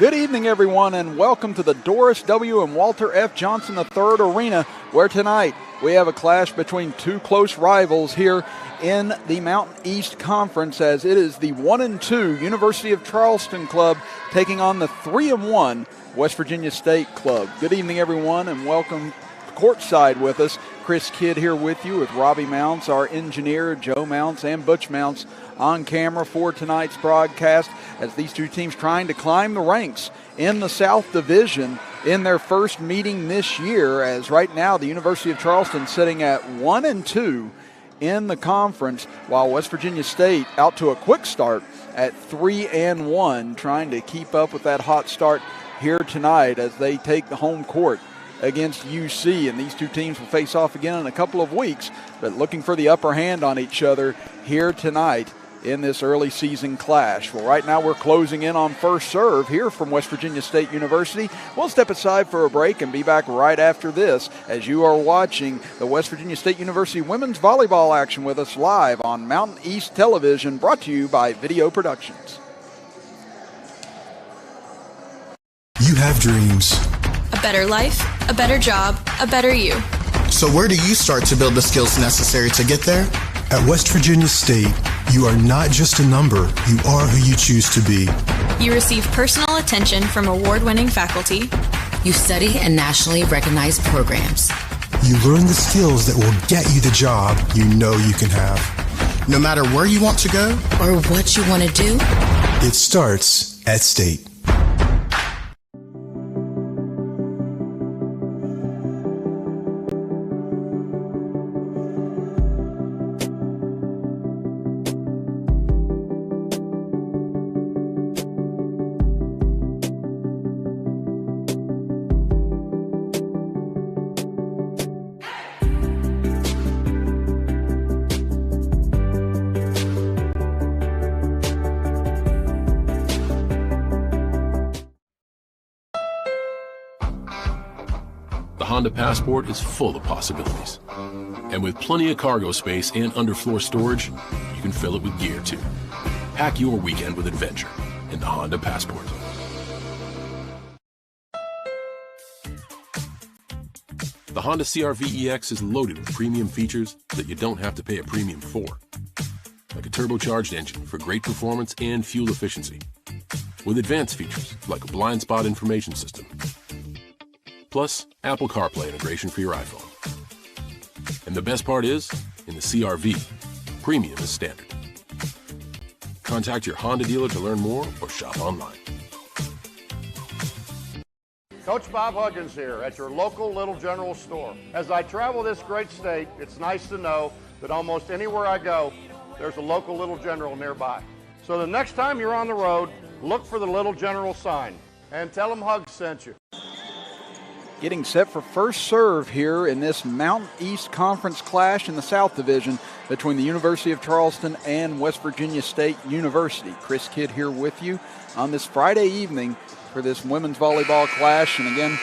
Good evening, everyone, and welcome to the Doris W. and Walter F. Johnson III Arena, where tonight we have a clash between two close rivals here in the Mountain East Conference, as it is the 1-2 University of Charleston club taking on the 3-1 West Virginia State club. Good evening, everyone, and welcome courtside with us. Chris Kidd here with you with Robbie Mounts, our engineer, Joe Mounts, and Butch Mounts on camera for tonight's broadcast, as these two teams trying to climb the ranks in the South Division in their first meeting this year, as right now the University of Charleston sitting at 1-2 in the conference, while West Virginia State out to a quick start at 3-1, trying to keep up with that hot start here tonight as they take the home court against UC, and these two teams will face off again in a couple of weeks, but looking for the upper hand on each other here tonight in this early season clash. Well, right now we're closing in on first serve here from West Virginia State University. We'll step aside for a break and be back right after this, as you are watching the West Virginia State University women's volleyball action with us live on Mountain East Television, brought to you by Video Productions. You have dreams. A better life, a better job, a better you. So where do you start to build the skills necessary to get there? At West Virginia State, you are not just a number, you are who you choose to be. You receive personal attention from award-winning faculty. You study in nationally recognized programs. You learn the skills that will get you the job you know you can have. No matter where you want to go or what you want to do, it starts at State. Honda Passport is full of possibilities. And with plenty of cargo space and underfloor storage, you can fill it with gear too. Pack your weekend with adventure in the Honda Passport. The Honda CR-V EX is loaded with premium features that you don't have to pay a premium for. Like a turbocharged engine for great performance and fuel efficiency. With advanced features like a blind spot information system. Plus, Apple CarPlay integration for your iPhone. And the best part is, in the CR-V, premium is standard. Contact your Honda dealer to learn more or shop online. Coach Bob Huggins here at your local Little General store. As I travel this great state, it's nice to know that almost anywhere I go, there's a local Little General nearby. So the next time you're on the road, look for the Little General sign and tell them Hugs sent you. Getting set for first serve here in this Mountain East Conference clash in the South Division between the University of Charleston and West Virginia State University. Chris Kidd here with you on this Friday evening for this women's volleyball clash. And again,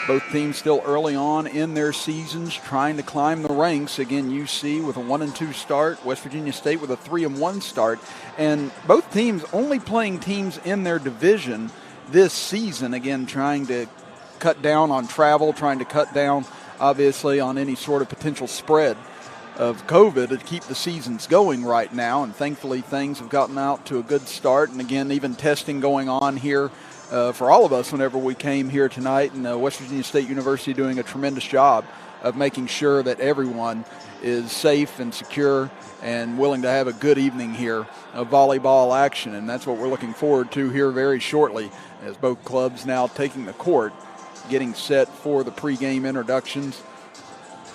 both teams still early on in their seasons trying to climb the ranks. Again, UC with a 1-2 start, West Virginia State with a 3-1 start. And both teams only playing teams in their division this season, again, trying to cut down on travel, trying to cut down, obviously, on any sort of potential spread of COVID to keep the seasons going right now. And thankfully, things have gotten out to a good start. And again, even testing going on here for all of us whenever we came here tonight. And West Virginia State University doing a tremendous job of making sure that everyone is safe and secure and willing to have a good evening here of volleyball action. And that's what we're looking forward to here very shortly, as both clubs now taking the court, getting set for the pregame introductions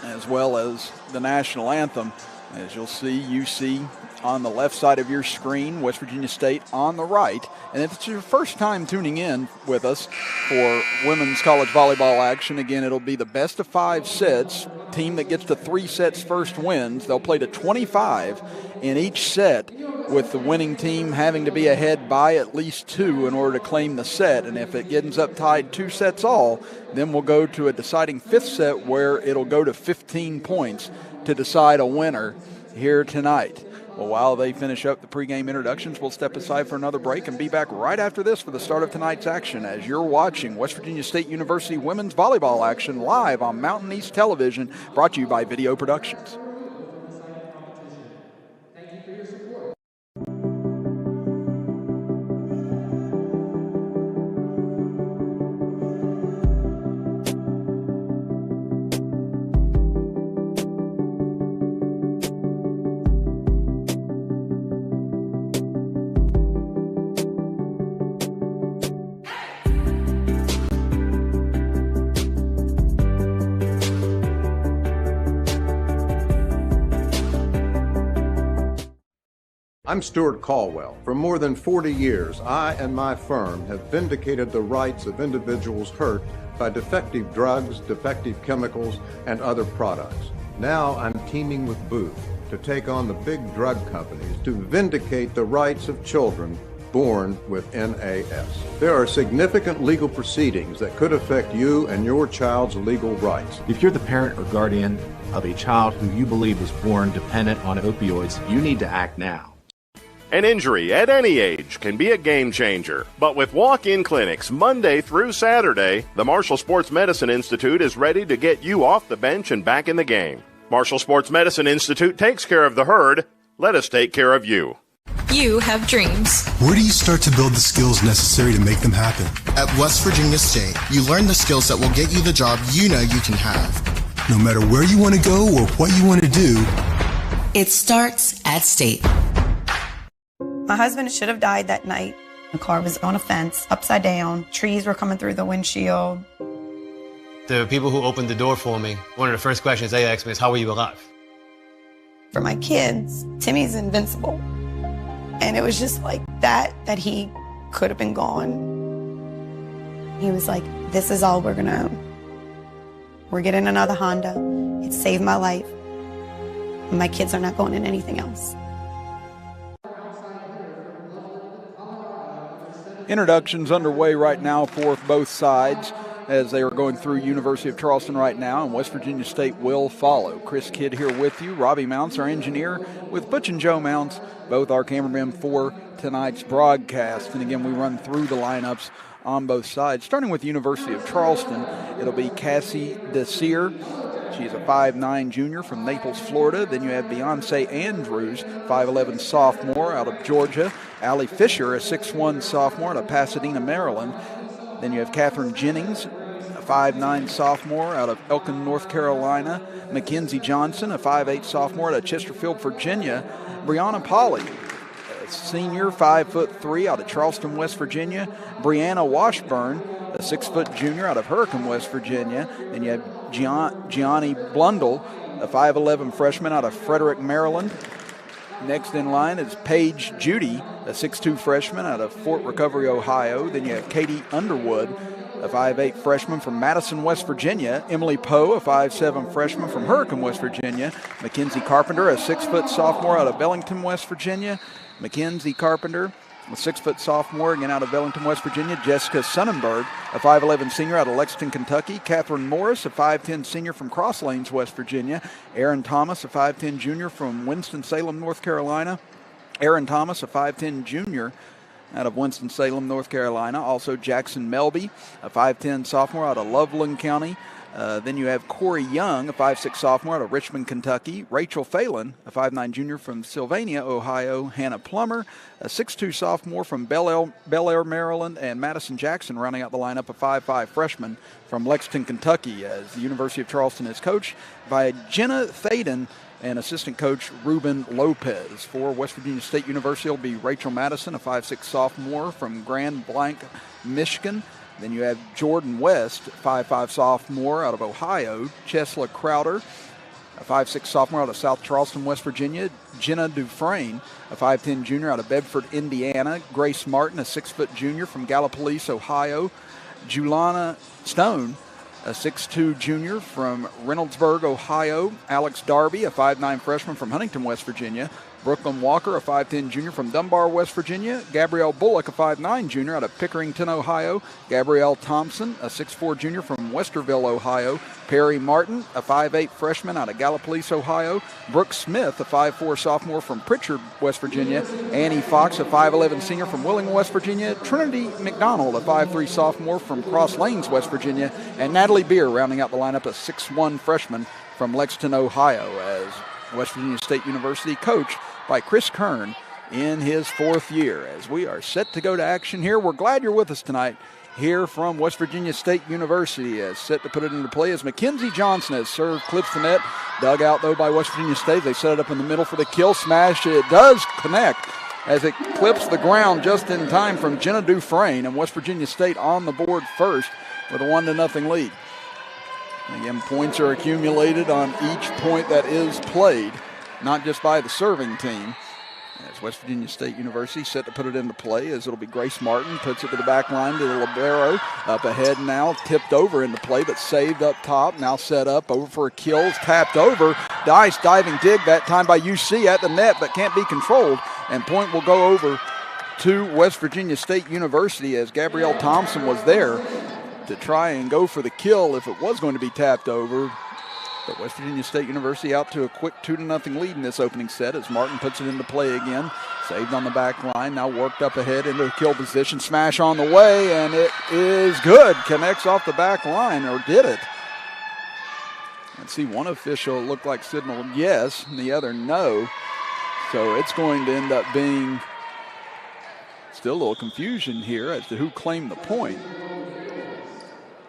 as well as the national anthem. As you'll see, UC on the left side of your screen, West Virginia State on the right. And if it's your first time tuning in with us for women's college volleyball action, again, it'll be the best of 5 sets. Team that gets to 3 sets first wins. They'll play to 25 in each set, with the winning team having to be ahead by at least 2 in order to claim the set. And if it ends up tied 2 sets all, then we'll go to a deciding 5th set where it'll go to 15 points to decide a winner here tonight. Well, while they finish up the pregame introductions, we'll step aside for another break and be back right after this for the start of tonight's action as you're watching West Virginia State University women's volleyball action live on Mountain East Television, brought to you by Video Productions. I'm Stuart Caldwell. For more than 40 years, I and my firm have vindicated the rights of individuals hurt by defective drugs, defective chemicals, and other products. Now I'm teaming with Booth to take on the big drug companies to vindicate the rights of children born with NAS. There are significant legal proceedings that could affect you and your child's legal rights. If you're the parent or guardian of a child who you believe was born dependent on opioids, you need to act now. An injury at any age can be a game changer. But with walk-in clinics Monday through Saturday, the Marshall Sports Medicine Institute is ready to get you off the bench and back in the game. Marshall Sports Medicine Institute takes care of the herd. Let us take care of you. You have dreams. Where do you start to build the skills necessary to make them happen? At West Virginia State, you learn the skills that will get you the job you know you can have. No matter where you want to go or what you want to do, It starts at State. My husband should have died that night. The car was on a fence, upside down. Trees were coming through the windshield. The people who opened the door for me, one of the first questions they asked me is, how were you alive? For my kids, Timmy's invincible. And it was just like that he could have been gone. He was like, this is all we're getting another Honda. It saved my life. My kids are not going in anything else. Introductions underway right now for both sides as they are going through University of Charleston right now, and West Virginia State will follow. Chris Kidd here with you. Robbie Mounts, our engineer, with Butch and Joe Mounts, both our cameramen for tonight's broadcast. And again, we run through the lineups on both sides. Starting with University of Charleston, it'll be Cassie Desir. She's a 5'9 junior from Naples, Florida. Then you have Beyonce Andrews, 5'11 sophomore out of Georgia. Allie Fisher, a 6'1 sophomore out of Pasadena, Maryland. Then you have Catherine Jennings, a 5'9 sophomore out of Elkin, North Carolina. Mackenzie Johnson, a 5'8 sophomore out of Chesterfield, Virginia. Brianna Polly, a senior, 5'3 out of Charleston, West Virginia. Brianna Washburn, a 6' junior out of Hurricane, West Virginia. And you have Gianni Blundell, a 5'11 freshman out of Frederick, Maryland. Next in line is Paige Judy, a 6'2 freshman out of Fort Recovery, Ohio. Then you have Katie Underwood, a 5'8 freshman from Madison, West Virginia. Emily Poe, a 5'7 freshman from Hurricane, West Virginia. Mackenzie Carpenter, a 6' sophomore out of Bellington, West Virginia. Mackenzie Carpenter, a 6' sophomore, again out of Bellington, West Virginia. Jessica Sonnenberg, a 5'11 senior out of Lexington, Kentucky. Catherine Morris, a 5'10 senior from Cross Lanes, West Virginia. Aaron Thomas, a 5'10 junior from Winston-Salem, North Carolina. Aaron Thomas, a 5'10 junior out of Winston-Salem, North Carolina. Also Jackson Melby, a 5'10 sophomore out of Loveland County. Then you have Corey Young, a 5'6 sophomore out of Richmond, Kentucky. Rachel Phelan, a 5'9 junior from Sylvania, Ohio. Hannah Plummer, a 6'2 sophomore from Bel Air, Maryland. And Madison Jackson rounding out the lineup, a 5'5 freshman from Lexington, Kentucky, as the University of Charleston is coached by Jenna Thaden and assistant coach Ruben Lopez. For West Virginia State University will be Rachel Madison, a 5'6 sophomore from Grand Blanc, Michigan. Then you have Jordan West, 5'5 sophomore out of Ohio. Chesla Crowder, a 5'6 sophomore out of South Charleston, West Virginia. Jenna Dufresne, a 5'10 junior out of Bedford, Indiana. Grace Martin, a 6' junior from Gallipolis, Ohio. Julana Stone, a 6'2 junior from Reynoldsburg, Ohio. Alex Darby, a 5'9 freshman from Huntington, West Virginia. Brooklyn Walker, a 5'10 junior from Dunbar, West Virginia. Gabrielle Bullock, a 5'9 junior out of Pickerington, Ohio. Gabrielle Thompson, a 6'4 junior from Westerville, Ohio. Perry Martin, a 5'8 freshman out of Gallipolis, Ohio. Brooke Smith, a 5'4 sophomore from Pritchard, West Virginia. Annie Fox, a 5'11 senior from Wheeling, West Virginia. Trinity McDonald, a 5'3 sophomore from Cross Lanes, West Virginia. And Natalie Beer rounding out the lineup, a 6'1 freshman from Lexington, Ohio, as West Virginia State University coached by Chris Kern in his 4th year. As we are set to go to action here, we're glad you're with us tonight here from West Virginia State University. As set to put it into play as Mackenzie Johnson has served, clips the net. Dug out, though, by West Virginia State. They set it up in the middle for the kill smash. It does connect as it clips the ground just in time from Jenna Dufresne, and West Virginia State on the board first with a 1-0 lead. Again, points are accumulated on each point that is played, not just by the serving team. As West Virginia State University set to put it into play, as it'll be Grace Martin, puts it to the back line to the libero. Up ahead now, tipped over into play, but saved up top. Now set up, over for a kill, tapped over. Nice diving dig that time by UC at the net, but can't be controlled. And point will go over to West Virginia State University, as Gabrielle Thompson was there to try and go for the kill if it was going to be tapped over. But West Virginia State University out to a quick 2-0 lead in this opening set as Martin puts it into play again. Saved on the back line, now worked up ahead into a kill position. Smash on the way, and it is good. Connects off the back line, or did it? Let's see, one official looked like signaled yes, and the other no. So it's going to end up being still a little confusion here as to who claimed the point.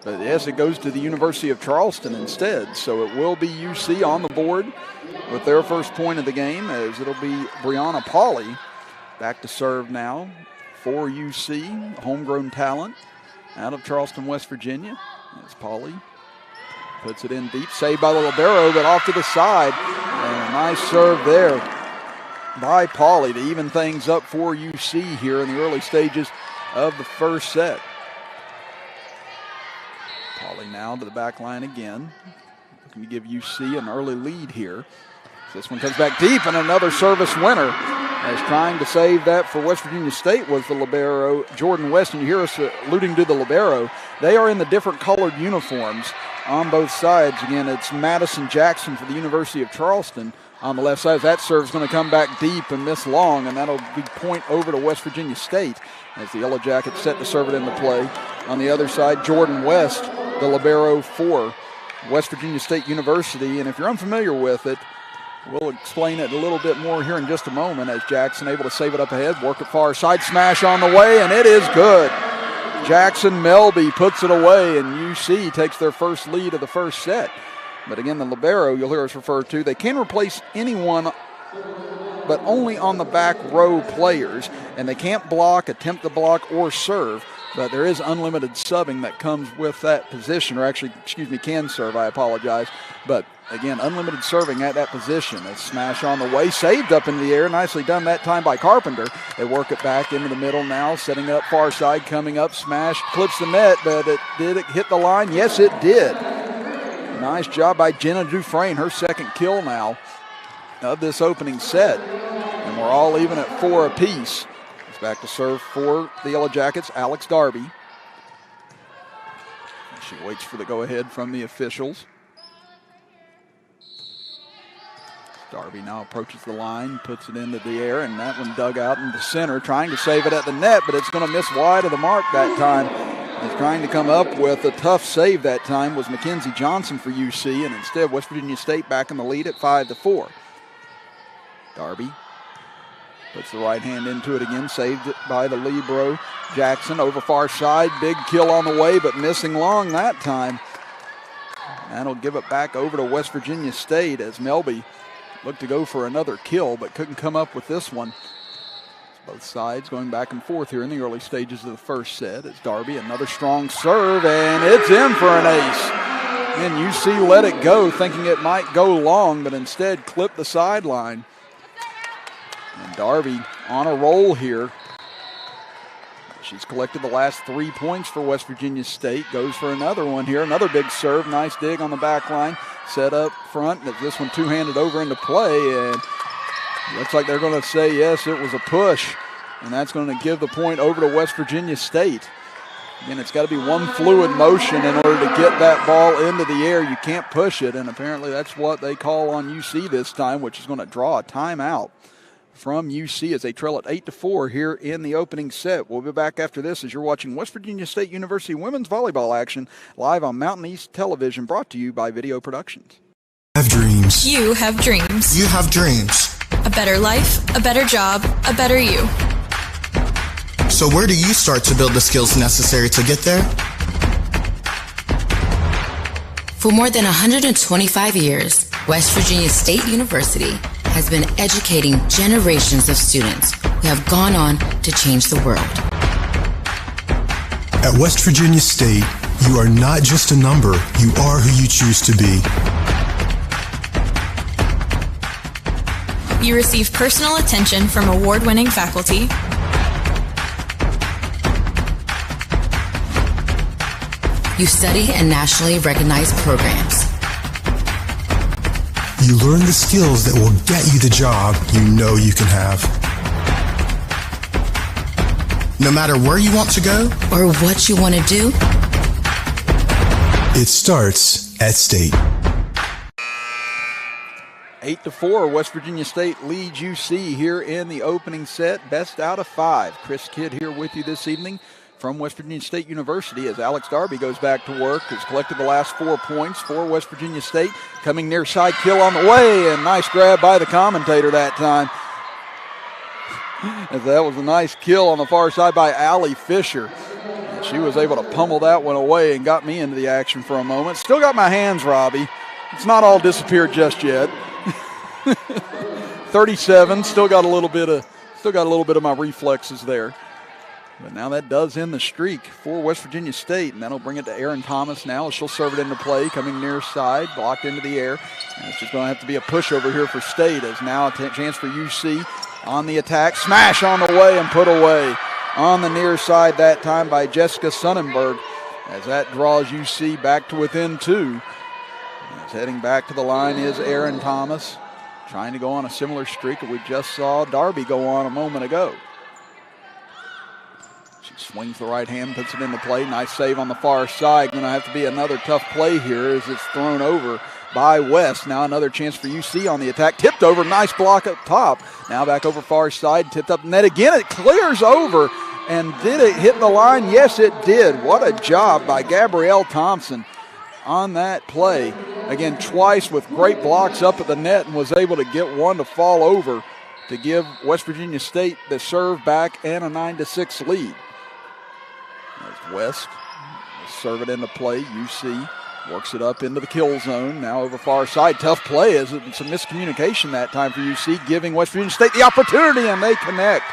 But yes, it goes to the University of Charleston instead. So it will be UC on the board with their first point of the game, as it'll be Brianna Pauley back to serve now for UC, homegrown talent out of Charleston, West Virginia. As Pauley puts it in deep, saved by the libero, but off to the side. And a nice serve there by Pauley to even things up for UC here in the early stages of the first set. Pauley now to the back line again. Looking to give UC an early lead here. So this one comes back deep, and another service winner. As trying to save that for West Virginia State was the libero, Jordan West. And you hear us alluding to the libero. They are in the different colored uniforms on both sides. Again, it's Madison Jackson for the University of Charleston on the left side. That serve's going to come back deep and miss long, and that'll be point over to West Virginia State as the Yellowjackets set to serve it into play. On the other side, Jordan West, the libero for West Virginia State University. And if you're unfamiliar with it, we'll explain it a little bit more here in just a moment, as Jackson able to save it up ahead, work it far side, smash on the way, and it is good. Jackson Melby puts it away, and UC takes their first lead of the first set. But again, the libero, you'll hear us refer to, they can replace anyone but only on the back row players, and they can't block, attempt to block, or serve. But there is unlimited subbing that comes with that position, or actually, can serve, I apologize. But again, unlimited serving at that position. A smash on the way, saved up in the air, nicely done that time by Carpenter. They work it back into the middle now, setting up far side, coming up, smash, clips the net, but did it hit the line? Yes, it did. Nice job by Jenna Dufresne, her second kill now of this opening set. And we're all even at 4 apiece. It's back to serve for the Yellowjackets, Alex Darby. She waits for the go-ahead from the officials. Darby now approaches the line, puts it into the air, and that one dug out into center, trying to save it at the net, but it's going to miss wide of the mark that time. He's trying to come up with a tough save that time was Mackenzie Johnson for UC, and instead West Virginia State back in the lead at 5-4. Darby puts the right hand into it again, saved it by the libero Jackson over far side. Big kill on the way, but missing long that time. That'll give it back over to West Virginia State as Melby looked to go for another kill, but couldn't come up with this one. Both sides going back and forth here in the early stages of the first set. As Darby, another strong serve, and it's in for an ace. And UC let it go, thinking it might go long, but instead clipped the sideline. And Darby on a roll here. She's collected the last 3 points for West Virginia State. Goes for another one here. Another big serve. Nice dig on the back line. Set up front. This one two-handed over into play. And Looks like they're going to say, yes, it was a push, and that's going to give the point over to West Virginia State. Again, it's got to be one fluid motion in order to get that ball into the air. You can't push it, and apparently that's what they call on UC this time, which is going to draw a timeout from UC as they trail at 8-4 here in the opening set. We'll be back after this as you're watching West Virginia State University women's volleyball action live on Mountain East Television, brought to you by Video Productions. Have dreams. You have dreams. You have dreams. A better life, a better job, a better you. So where do you start to build the skills necessary to get there? For more than 125 years, West Virginia State University has been educating generations of students who have gone on to change the world. At West Virginia State, you are not just a number, you are who you choose to be. You receive personal attention from award-winning faculty. You study in nationally recognized programs. You learn the skills that will get you the job you know you can have. No matter where you want to go or what you want to do, it starts at State. 8-4, West Virginia State leads UC here in the opening set. Best out of 5. Chris Kidd here with you this evening from West Virginia State University as Alex Darby goes back to work. Has collected the last 4 points for West Virginia State. Coming near side kill on the way, and nice grab by the commentator that time. As that was a nice kill on the far side by Allie Fisher. And she was able to pummel that one away and got me into the action for a moment. Still got my hands, Robbie. It's not all disappeared just yet. 37, still got a little bit of my reflexes there. But now that does end the streak for West Virginia State, and that'll bring it to Erin Thomas now as she'll serve it into play, coming near side, blocked into the air. And it's just going to have to be a pushover here for State, as now a chance for UC on the attack. Smash on the way and put away on the near side that time by Jessica Sonnenberg, as that draws UC back to within 2. As heading back to the line is Erin Thomas, trying to go on a similar streak that we just saw Darby go on a moment ago. She swings the right hand, puts it into play. Nice save on the far side. Going to have to be another tough play here as it's thrown over by West. Now another chance for UC on the attack. Tipped over, nice block up top. Now back over far side, tipped up net again. It clears over, and did it hit the line? Yes, it did. What a job by Gabrielle Thompson on that play. Again, twice with great blocks up at the net, and was able to get one to fall over to give West Virginia State the serve back and a 9-6 lead. As West will serve it into play. UC works it up into the kill zone. Now over far side. Tough play as it's a miscommunication that time for UC, giving West Virginia State the opportunity, and they connect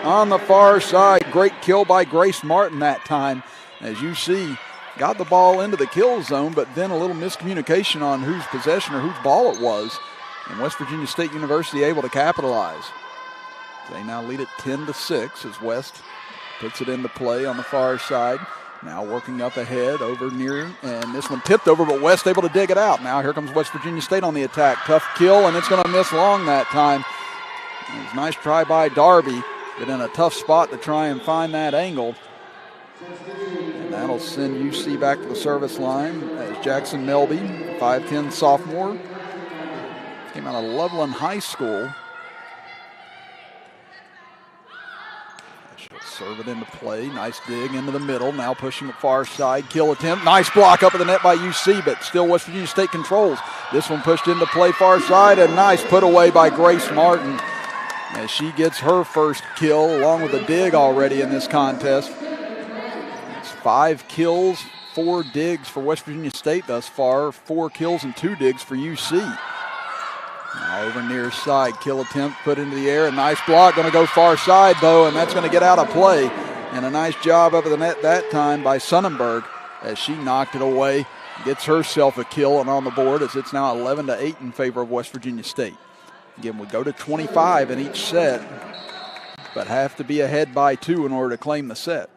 on the far side. Great kill by Grace Martin that time as UC got the ball into the kill zone, but then a little miscommunication on whose possession or whose ball it was. And West Virginia State University able to capitalize. They now lead it 10-6 as West puts it into play on the far side. Now working up ahead over near, and this one tipped over, but West able to dig it out. Now here comes West Virginia State on the attack. Tough kill, and it's going to miss long that time. It was a nice try by Darby, but in a tough spot to try and find that angle. And that'll send UC back to the service line as Jackson Melby, 5'10 sophomore, came out of Loveland High School. Serve it into play. Nice dig into the middle. Now pushing it far side. Kill attempt. Nice block up at the net by UC, but still West Virginia State controls. This one pushed into play far side. A nice put away by Grace Martin as she gets her first kill along with a dig already in this contest. It's 5 kills, 4 digs for West Virginia State thus far. 4 kills and 2 digs for UC. Now over near side, kill attempt put into the air. A nice block, going to go far side though, and that's going to get out of play. And a nice job up at the net that time by Sonnenberg as she knocked it away, gets herself a kill and on the board as it's now 11-8 in favor of West Virginia State. Again, we go to 25 in each set, but have to be ahead by 2 in order to claim the set.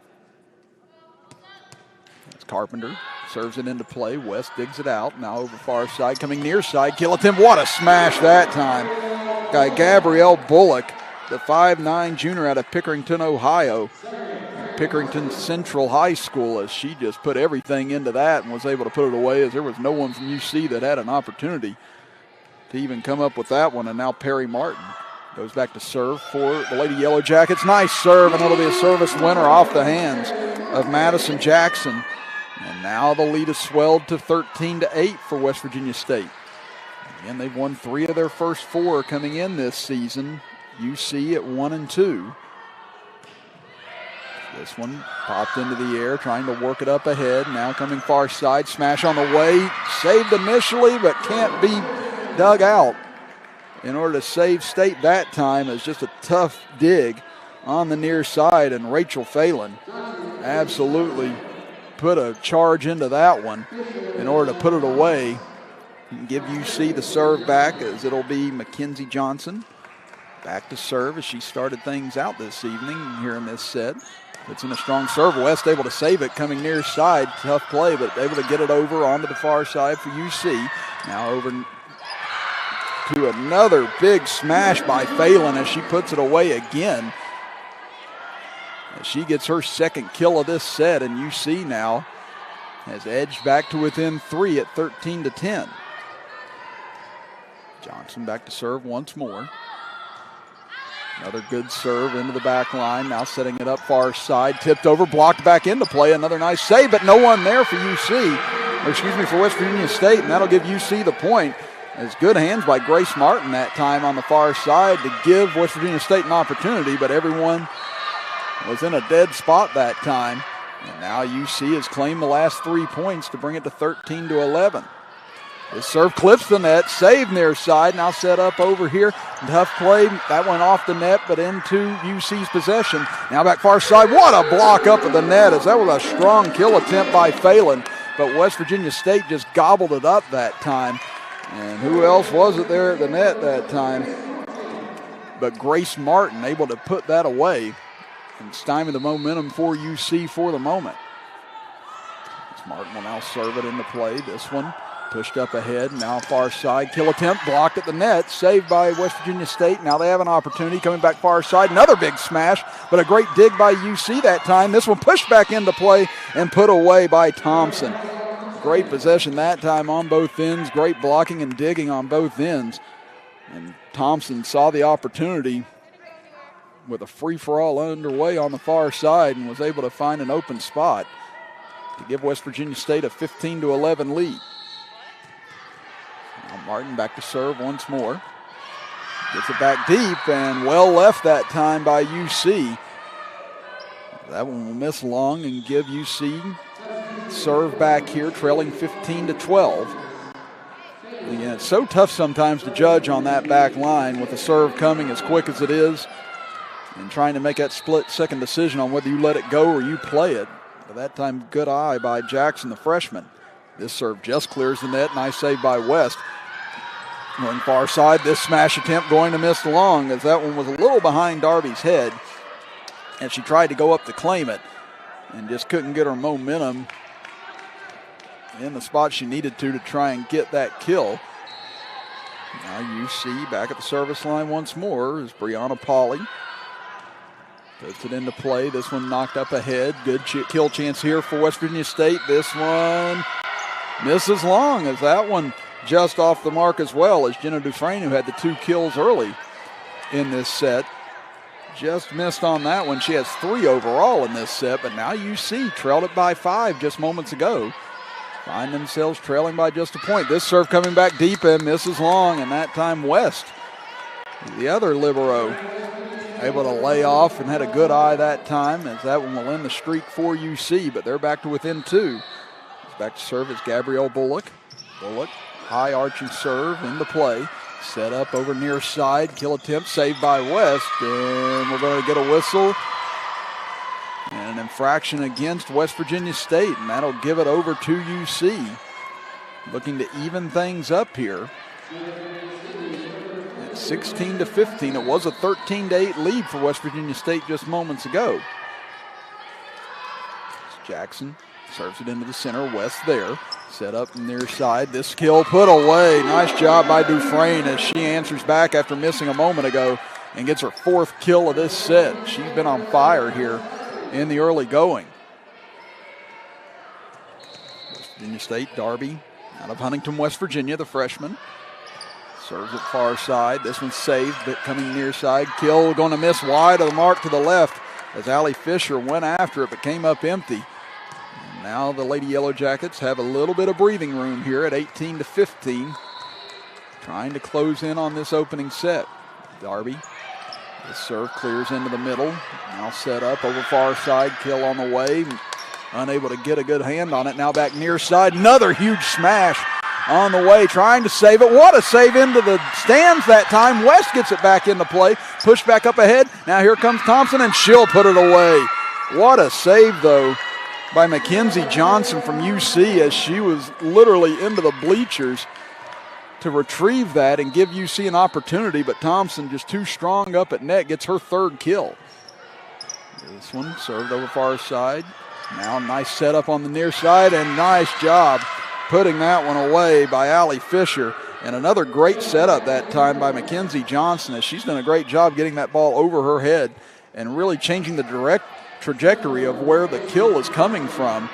That's Carpenter. Serves it into play. West digs it out. Now over far side, coming near side. Kill attempt. What a smash that time by Gabrielle Bullock, the 5'9" junior out of Pickerington, Ohio. Pickerington Central High School, as she just put everything into that and was able to put it away, as there was no one from UC that had an opportunity to even come up with that one. And now Perry Martin goes back to serve for the Lady Yellowjackets. Nice serve, and it'll be a service winner off the hands of Madison Jackson. And now the lead is swelled to 13-8 for West Virginia State. Again, they've won 3 of their first 4 coming in this season. UC at 1-2. This one popped into the air, trying to work it up ahead. Now coming far side, smash on the way. Saved initially, but can't be dug out. In order to save State that time, is just a tough dig on the near side, and Rachel Phelan absolutely put a charge into that one in order to put it away and give UC the serve back, as it'll be Mackenzie Johnson back to serve as she started things out this evening here in this set. It's in a strong serve. West able to save it coming near side. Tough play, but able to get it over onto the far side for UC. Now over to another big smash by Phelan as she puts it away again. As she gets her second kill of this set, and UC now has edged back to within 3 at 13-10. Johnson back to serve once more. Another good serve into the back line. Now setting it up far side. Tipped over, blocked back into play. Another nice save, but no one there for for West Virginia State, and that'll give UC the point. As good hands by Grace Martin that time on the far side to give West Virginia State an opportunity, but everyone was in a dead spot that time. And now UC has claimed the last 3 points to bring it to 13-11. This serve clips the net, saved near side, now set up over here. Tough play, that went off the net, but into UC's possession. Now back far side, what a block up at the net, as that was a strong kill attempt by Phelan, but West Virginia State just gobbled it up that time. And who else was it there at the net that time? But Grace Martin able to put that away and stymie the momentum for UC for the moment. Martin will now serve it into play. This one pushed up ahead, now far side. Kill attempt, blocked at the net, saved by West Virginia State. Now they have an opportunity, coming back far side. Another big smash, but a great dig by UC that time. This one pushed back into play and put away by Thompson. Great possession that time on both ends. Great blocking and digging on both ends. And Thompson saw the opportunity with a free-for-all underway on the far side and was able to find an open spot to give West Virginia State a 15-11 lead. Now Martin back to serve once more. Gets it back deep and well left that time by UC. That one will miss long and give UC serve back here, trailing 15-12. Again, it's so tough sometimes to judge on that back line with the serve coming as quick as it is and trying to make that split-second decision on whether you let it go or you play it. But that time, good eye by Jackson, the freshman. This serve just clears the net. Nice save by West. Going far side, this smash attempt going to miss long, as that one was a little behind Darby's head. And she tried to go up to claim it and just couldn't get her momentum in the spot she needed to try and get that kill. Now UC back at the service line once more is Brianna Pauley. Puts it into play. This one knocked up ahead. Good kill chance here for West Virginia State. This one misses long, as that one just off the mark as well, as Jenna Dufresne, who had the 2 kills early in this set, just missed on that one. She has 3 overall in this set, but now UC trailed it by 5 just moments ago. Find themselves trailing by just a point. This serve coming back deep and misses long, and that time West, the other libero, able to lay off and had a good eye that time, as that one will end the streak for UC, but they're back to within 2. Back to serve is Gabrielle Bullock. Bullock, high arching serve into play. Set up over near side. Kill attempt saved by West, and we're going to get a whistle and an infraction against West Virginia State, and that'll give it over to UC. Looking to even things up here. 16-15. It was a 13-8 lead for West Virginia State just moments ago. Jackson serves it into the center. West there. Set up near side. This kill put away. Nice job by Dufresne as she answers back after missing a moment ago and gets her 4th kill of this set. She's been on fire here in the early going. West Virginia State, Darby out of Huntington, West Virginia, the freshman. Serves it far side. This one's saved, but coming near side. Kill going to miss wide of the mark to the left as Allie Fisher went after it but came up empty. Now the Lady Yellowjackets have a little bit of breathing room here at 18-15. Trying to close in on this opening set. Darby, the serve clears into the middle. Now set up over far side. Kill on the way. Unable to get a good hand on it. Now back near side. Another huge smash on the way. Trying to save it. What a save into the stands that time. West gets it back into play. Push back up ahead. Now here comes Thompson and she'll put it away. What a save though by Mackenzie Johnson from UC as she was literally into the bleachers to retrieve that and give UC an opportunity, but Thompson just too strong up at net, gets her 3rd kill. This one served over far side. Now nice setup on the near side and nice job putting that one away by Allie Fisher. And another great setup that time by Mackenzie Johnson as she's done a great job getting that ball over her head and really changing the direct trajectory of where the kill is coming from.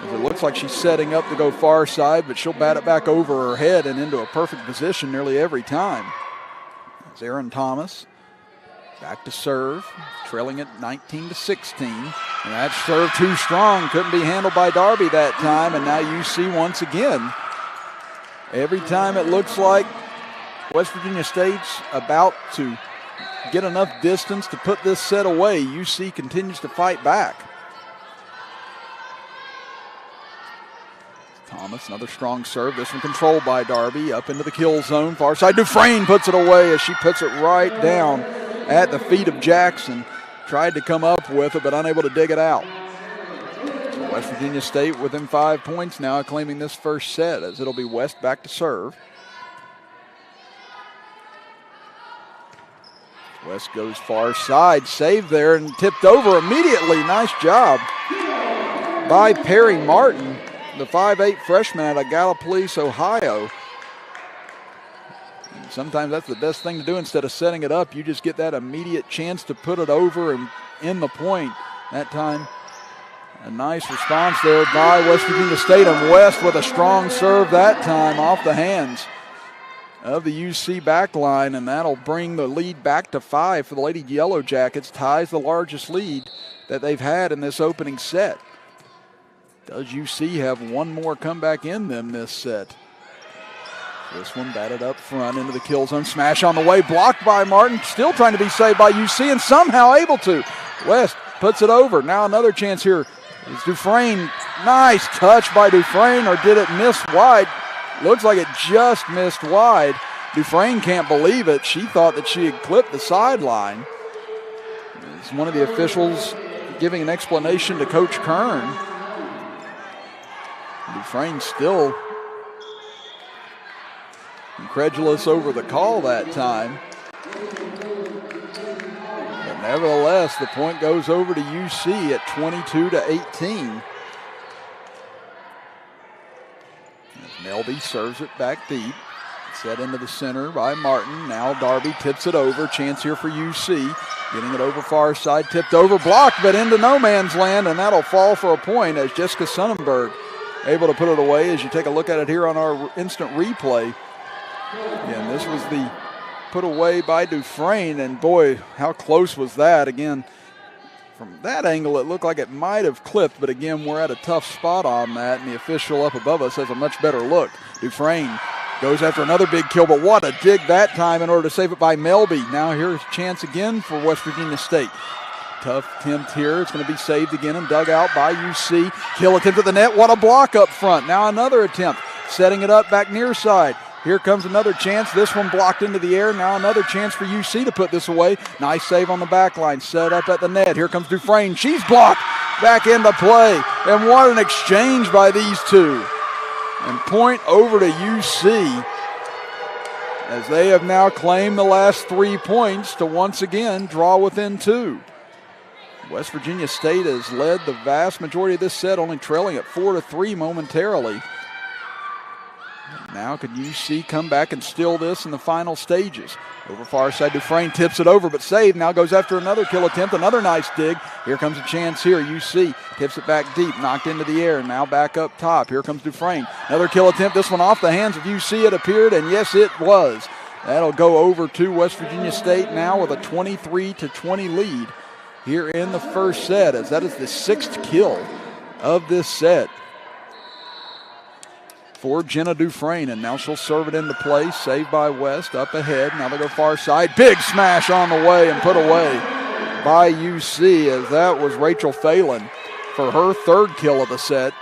As it looks like she's setting up to go far side, but she'll bat it back over her head and into a perfect position nearly every time. As Aaron Thomas back to serve, trailing it 19-16. And that serve too strong, couldn't be handled by Darby that time, and now UC once again. Every time it looks like West Virginia State's about to get enough distance to put this set away, UC continues to fight back. Thomas, another strong serve. This one controlled by Darby. Up into the kill zone. Far side. Dufresne puts it away as she puts it right down at the feet of Jackson. Tried to come up with it, but unable to dig it out. So West Virginia State within 5 points now, claiming this first set as it'll be West back to serve. West goes far side, saved there and tipped over immediately. Nice job by Perry Martin, the 5'8 freshman out of Gallipolis, Ohio. And sometimes that's the best thing to do. Instead of setting it up, you just get that immediate chance to put it over and in the point. That time, a nice response there by West Virginia State, and West with a strong serve that time off the hands of the UC back line, and that'll bring the lead back to 5 for the Lady Yellowjackets. Ties the largest lead that they've had in this opening set. Does UC have one more comeback in them this set? This one batted up front into the kill zone. Smash on the way, blocked by Martin. Still trying to be saved by UC and somehow able to. West puts it over. Now another chance here is Dufresne. Nice touch by Dufresne, or did it miss wide? Looks like it just missed wide. Dufresne can't believe it. She thought that she had clipped the sideline. It's one of the officials giving an explanation to Coach Kern. Dufresne still incredulous over the call that time. But nevertheless, the point goes over to UC at 22-18. Melby serves it back deep. Set into the center by Martin. Now Darby tips it over. Chance here for UC. Getting it over far side. Tipped over. Blocked, but into no man's land. And that'll fall for a point as Jessica Sonnenberg able to put it away. As you take a look at it here on our instant replay. Again, this was the put away by Dufresne. And boy, how close was that? Again, from that angle, it looked like it might have clipped, but again, we're at a tough spot on that, and the official up above us has a much better look. Dufresne goes after another big kill, but what a dig that time in order to save it by Melby. Now here's a chance again for West Virginia State. Tough attempt here. It's going to be saved again and dug out by UC. Kill attempt at the net. What a block up front. Now another attempt. Setting it up back near side. Here comes another chance. This one blocked into the air. Now another chance for UC to put this away. Nice save on the back line. Set up at the net. Here comes Dufresne. She's blocked. Back into play. And what an exchange by these two. And point over to UC as they have now claimed the last 3 points to once again draw within 2. West Virginia State has led the vast majority of this set, only trailing at 4-3 momentarily. Now could UC come back and steal this in the final stages? Over far side, Dufresne tips it over, but saved. Now goes after another kill attempt, another nice dig. Here comes a chance here. UC tips it back deep, knocked into the air, now back up top. Here comes Dufresne. Another kill attempt, this one off the hands of UC, it appeared, and yes, it was. That'll go over to West Virginia State now with a 23-20 lead here in the first set, as that is the 6th kill of this set for Jenna Dufresne, and now she'll serve it into play. Saved by West, up ahead. Now they go far side. Big smash on the way and put away by UC, as that was Rachel Phelan for her 3rd kill of the set.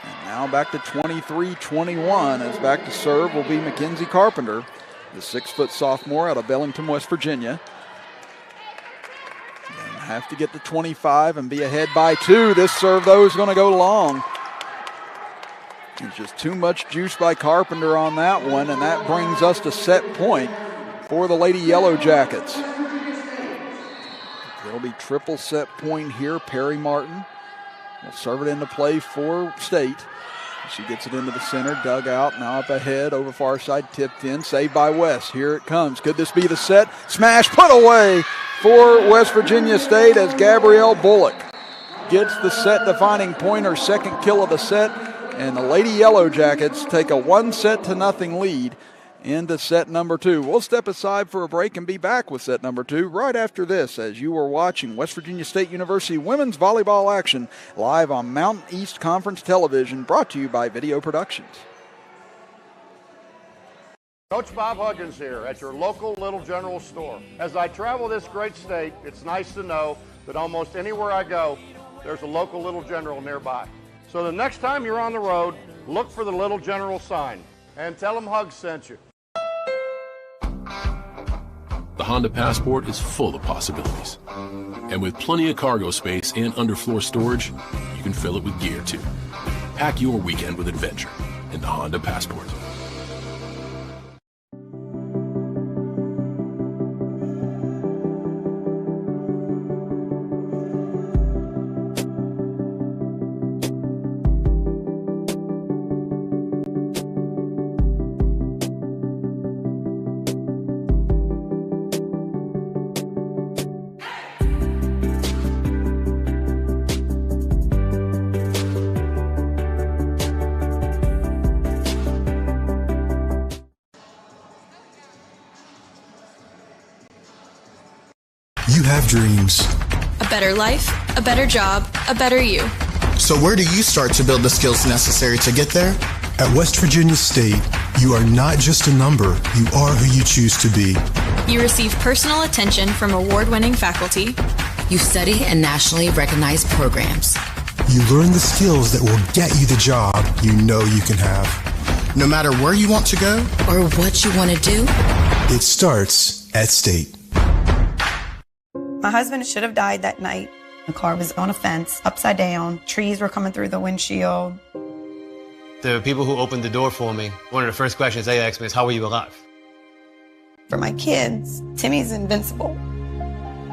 And now back to 23-21, as back to serve will be Mackenzie Carpenter, the 6-foot sophomore out of Bellington, West Virginia. And have to get to 25 and be ahead by 2. This serve, though, is going to go long. There's just too much juice by Carpenter on that one, and that brings us to set point for the Lady Yellowjackets. There'll be triple set point here. Perry Martin will serve it into play for State. She gets it into the center, dug out, now up ahead, over far side, tipped in, saved by West. Here it comes. Could this be the set? Smash, put away for West Virginia State, as Gabrielle Bullock gets the set-defining point, her 2nd kill of the set. And the Lady Yellowjackets take a 1-0 lead into set number 2. We'll step aside for a break and be back with set number 2 right after this, as you are watching West Virginia State University women's volleyball action live on Mountain East Conference Television, brought to you by Video Productions. Coach Bob Huggins here at your local Little General store. As I travel this great state, it's nice to know that almost anywhere I go, there's a local Little General nearby. So the next time you're on the road, look for the Little General sign and tell them Hugs sent you. The Honda Passport is full of possibilities. And with plenty of cargo space and underfloor storage, you can fill it with gear too. Pack your weekend with adventure in the Honda Passport. You have dreams. A better life, a better job, a better you. So where do you start to build the skills necessary to get there? At West Virginia State, you are not just a number, you are who you choose to be. You receive personal attention from award-winning faculty. You study in nationally recognized programs. You learn the skills that will get you the job you know you can have. No matter where you want to go or what you want to do, it starts at State. My husband should have died that night. The car was on a fence, upside down. Trees were coming through the windshield. The people who opened the door for me, one of the first questions they asked me is, how were you alive? For my kids, Timmy's invincible.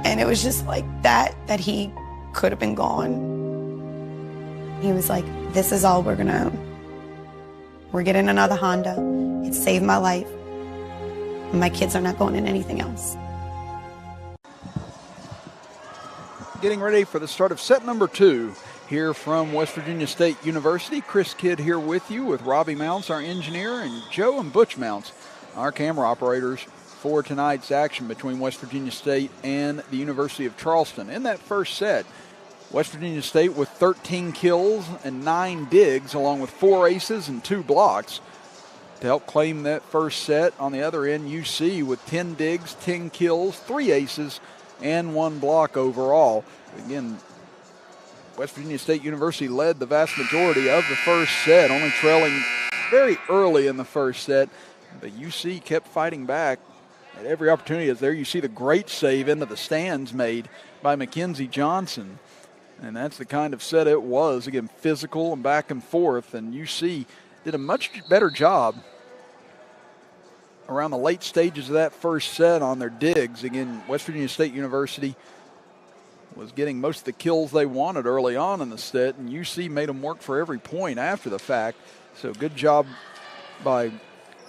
And it was just like that he could have been gone. He was like, this is all we're gonna own. We're getting another Honda. It saved my life. And my kids are not going in anything else. Getting ready for the start of set number 2 here from West Virginia State University. Chris Kidd here with you, with Robbie Mounts, our engineer, and Joe and Butch Mounts, our camera operators, for tonight's action between West Virginia State and the University of Charleston. In that first set, West Virginia State with 13 kills and 9 digs, along with 4 aces and 2 blocks to help claim that first set. On the other end, UC with 10 digs, 10 kills, 3 aces, and 1 block overall. Again, West Virginia State University led the vast majority of the first set, only trailing very early in the first set. But UC kept fighting back at every opportunity. As there you see the great save into the stands made by Mackenzie Johnson. And that's the kind of set it was. Again, physical and back and forth. And UC did a much better job around the late stages of that first set on their digs. Again, West Virginia State University was getting most of the kills they wanted early on in the set, and UC made them work for every point after the fact. So good job by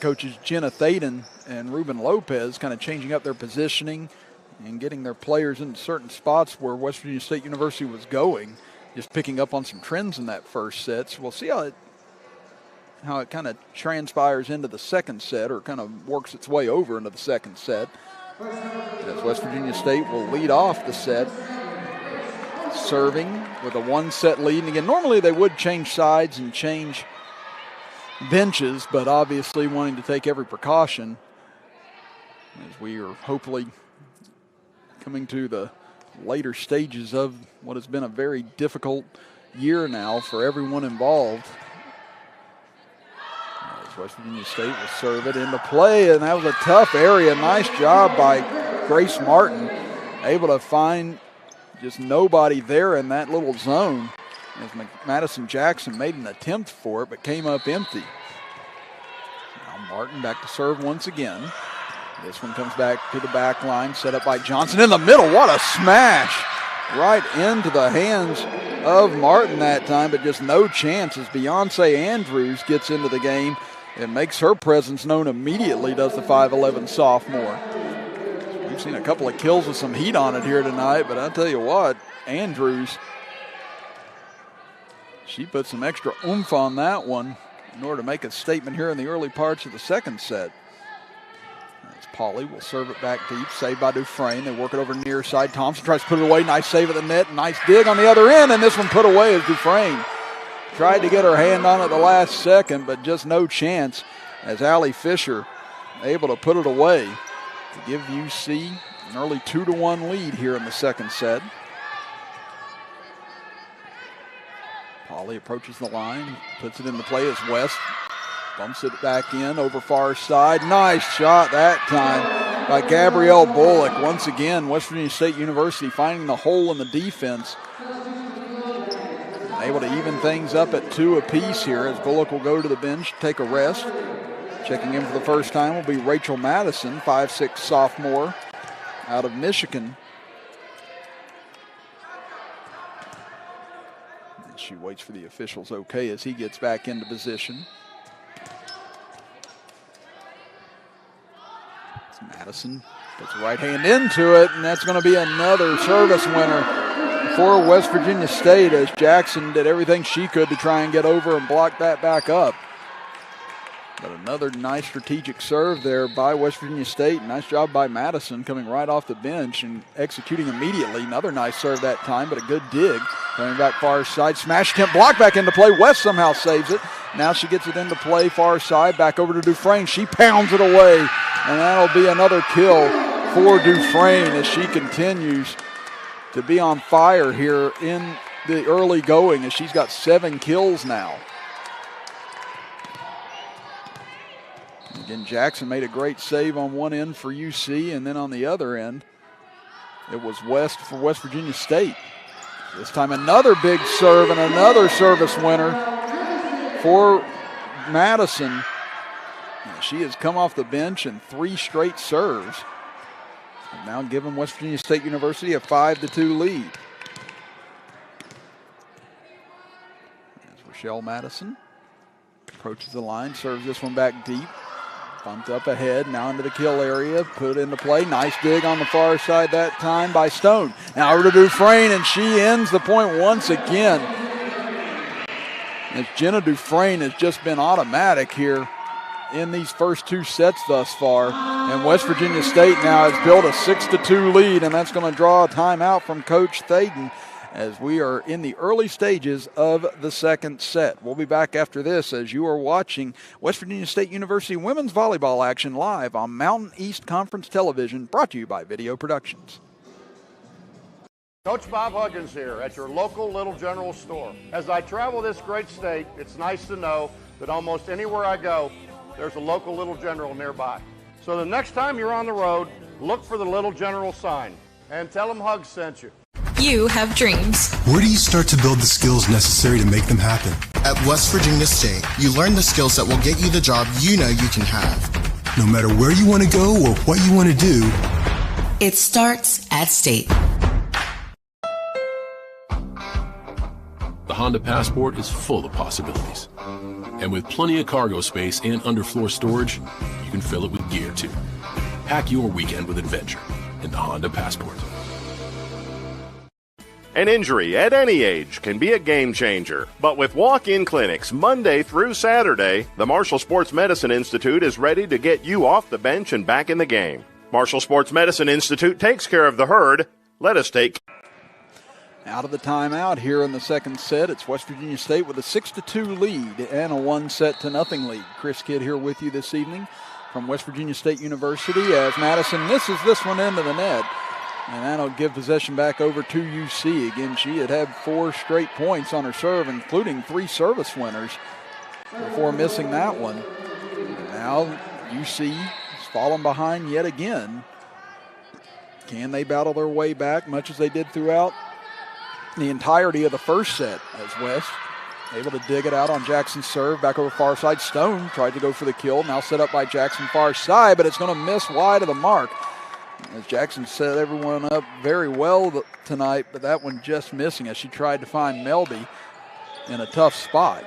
coaches Jenna Thaden and Ruben Lopez kind of changing up their positioning and getting their players in certain spots where West Virginia State University was going, just picking up on some trends in that first set. So we'll see how it kind of transpires into the second set, or kind of works its way over into the second set, as West Virginia State will lead off the set, serving with a 1-set lead. And again, normally they would change sides and change benches, but obviously wanting to take every precaution as we are hopefully coming to the later stages of what has been a very difficult year now for everyone involved. As West Virginia State will serve it into play, and that was a tough area. Nice job by Grace Martin, able to find just nobody there in that little zone, as Madison Jackson made an attempt for it but came up empty. Now Martin back to serve once again. This one comes back to the back line, set up by Johnson in the middle. What a smash right into the hands of Martin that time, but just no chance as Beyonce Andrews gets into the game and makes her presence known immediately, does the 5'11 sophomore. We've seen a couple of kills with some heat on it here tonight, but I'll tell you what, Andrews, she put some extra oomph on that one in order to make a statement here in the early parts of the second set. Pauly will serve it back deep, saved by Dufresne. They work it over near side. Thompson tries to put it away. Nice save at the net. Nice dig on the other end, and this one put away as Dufresne tried to get her hand on it the last second, but just no chance as Allie Fisher able to put it away to give UC an early 2-1 lead here in the second set. Pauly approaches the line, puts it into play as West bumps it back in over far side. Nice shot that time by Gabrielle Bullock. Once again, West Virginia State University finding the hole in the defense. Able to even things up at 2 apiece here as Bullock will go to the bench, take a rest. Checking in for the first time will be Rachel Madison, 5'6" sophomore out of Michigan. And she waits for the officials okay as he gets back into position. Madison puts the right hand into it, and that's going to be another service winner for West Virginia State as Jackson did everything she could to try and get over and block that back up. But another nice strategic serve there by West Virginia State. Nice job by Madison coming right off the bench and executing immediately. Another nice serve that time, but a good dig. Coming back far side, smash attempt, block back into play. West somehow saves it. Now she gets it into play far side, back over to Dufresne. She pounds it away, and that'll be another kill for Dufresne as she continues to be on fire here in the early going as she's got 7 kills now. Again, Jackson made a great save on one end for UC, and then on the other end, it was West for West Virginia State. This time another big serve and another service winner for Madison. She has come off the bench in 3 straight serves, and now giving West Virginia State University a 5-2 lead. As Rochelle Madison approaches the line, serves this one back deep. Bumped up ahead, now into the kill area, put into play. Nice dig on the far side that time by Stone. Now over to Dufresne, and she ends the point once again. As Jenna Dufresne has just been automatic here in these first 2 sets thus far. And West Virginia State now has built a 6-2 lead, and that's going to draw a timeout from Coach Thaden as we are in the early stages of the second set. We'll be back after this as you are watching West Virginia State University women's volleyball action live on Mountain East Conference Television, brought to you by Video Productions. Coach Bob Huggins here at your local Little General store. As I travel this great state, it's nice to know that almost anywhere I go, there's a local Little General nearby. So the next time you're on the road, look for the Little General sign and tell them Hugs sent you. You have dreams. Where do you start to build the skills necessary to make them happen? At West Virginia State, you learn the skills that will get you the job you know you can have. No matter where you want to go or what you want to do, it starts at State. Honda Passport is full of possibilities. And with plenty of cargo space and underfloor storage, you can fill it with gear too. Pack your weekend with adventure in the Honda Passport. An injury at any age can be a game changer. But with walk-in clinics Monday through Saturday, the Marshall Sports Medicine Institute is ready to get you off the bench and back in the game. Marshall Sports Medicine Institute takes care of the herd. Let us take out of the timeout here in the second set. It's West Virginia State with a 6-2 lead and a 1-0 lead. Chris Kidd here with you this evening from West Virginia State University as Madison misses this one into the net. And that'll give possession back over to UC. Again, she had 4 straight points on her serve, including 3 service winners before missing that one. And now UC is falling behind yet again. Can they battle their way back much as they did throughout the entirety of the first set as West able to dig it out on Jackson's serve. Back over far side. Stone tried to go for the kill. Now set up by Jackson far side, but it's going to miss wide of the mark. As Jackson set everyone up very well tonight, but that one just missing as she tried to find Melby in a tough spot.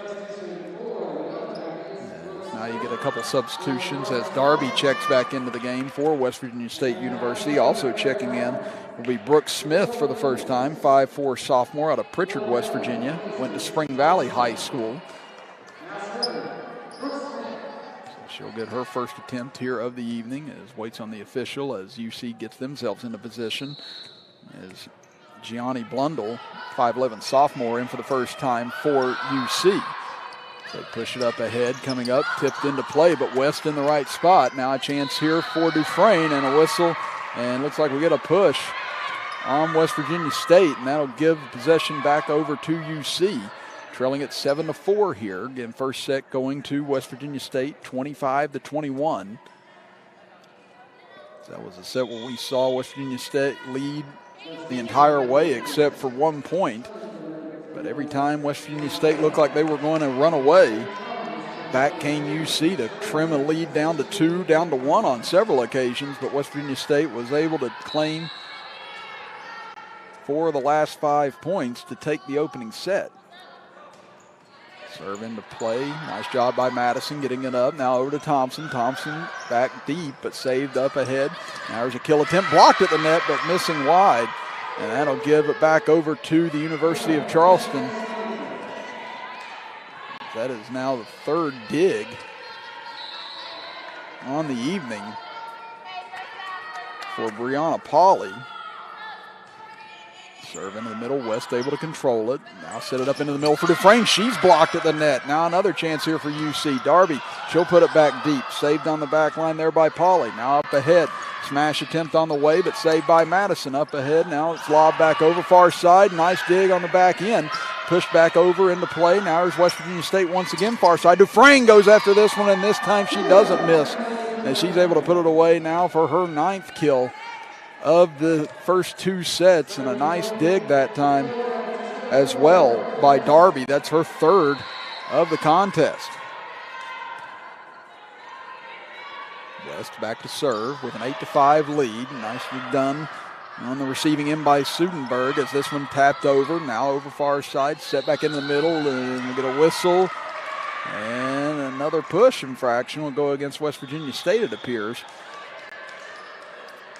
Now you get a couple substitutions as Darby checks back into the game for West Virginia State University. Also checking in will be Brooke Smith for the first time, 5'4" sophomore out of Pritchard, West Virginia. Went to Spring Valley High School. She'll get her first attempt here of the evening as waits on the official as UC gets themselves into position. As Gianni Blundell, 5'11" sophomore, in for the first time for UC. So push it up ahead, coming up, tipped into play, but West in the right spot. Now a chance here for Dufresne and a whistle, and looks like we get a push on West Virginia State, and that'll give possession back over to UC. Trailing at 7-4 here. Again, first set going to West Virginia State, 25-21. That was a set where we saw West Virginia State lead the entire way except for 1 point. But every time West Virginia State looked like they were going to run away, back came UC to trim a lead down to 2, down to 1 on several occasions. But West Virginia State was able to claim 4 of the last 5 points to take the opening set. Serve into play. Nice job by Madison getting it up. Now over to Thompson. Thompson back deep but saved up ahead. Now there's a kill attempt. Blocked at the net but missing wide. And that'll give it back over to the University of Charleston. That is now the 3rd dig on the evening for Brianna Pauley. Serve into the middle. West able to control it. Now set it up into the middle for Dufresne. She's blocked at the net. Now another chance here for UC. Darby, she'll put it back deep. Saved on the back line there by Pauley. Now up ahead. Smash attempt on the way, but saved by Madison. Up ahead. Now it's lobbed back over far side. Nice dig on the back end. Pushed back over into play. Now there's West Virginia State once again far side. Dufresne goes after this one, and this time she doesn't miss. And she's able to put it away now for her 9th kill of the first 2 sets, and a nice dig that time as well by Darby. That's her 3rd of the contest. West back to serve with an 8-5 lead. Nicely done on the receiving end by Sudenberg as this one tapped over. Now over far side, set back in the middle, and we get a whistle. And another push infraction will go against West Virginia State, it appears.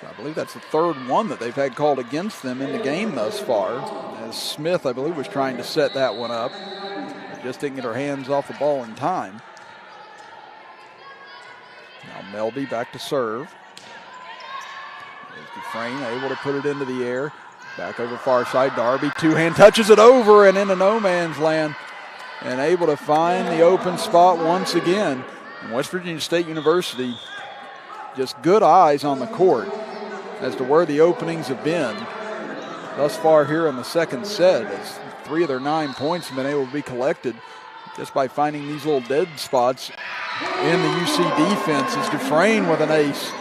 I believe that's the 3rd one that they've had called against them in the game thus far. As Smith, I believe, was trying to set that one up. Just didn't get her hands off the ball in time. Now Melby back to serve. There's Dufresne able to put it into the air. Back over far side. Darby, 2-hand touches it over and into no man's land. And able to find the open spot once again. And West Virginia State University, just good eyes on the court as to where the openings have been thus far here in the second set, as 3 of their 9 points have been able to be collected just by finding these little dead spots in the UC defense. As Dufresne with an ace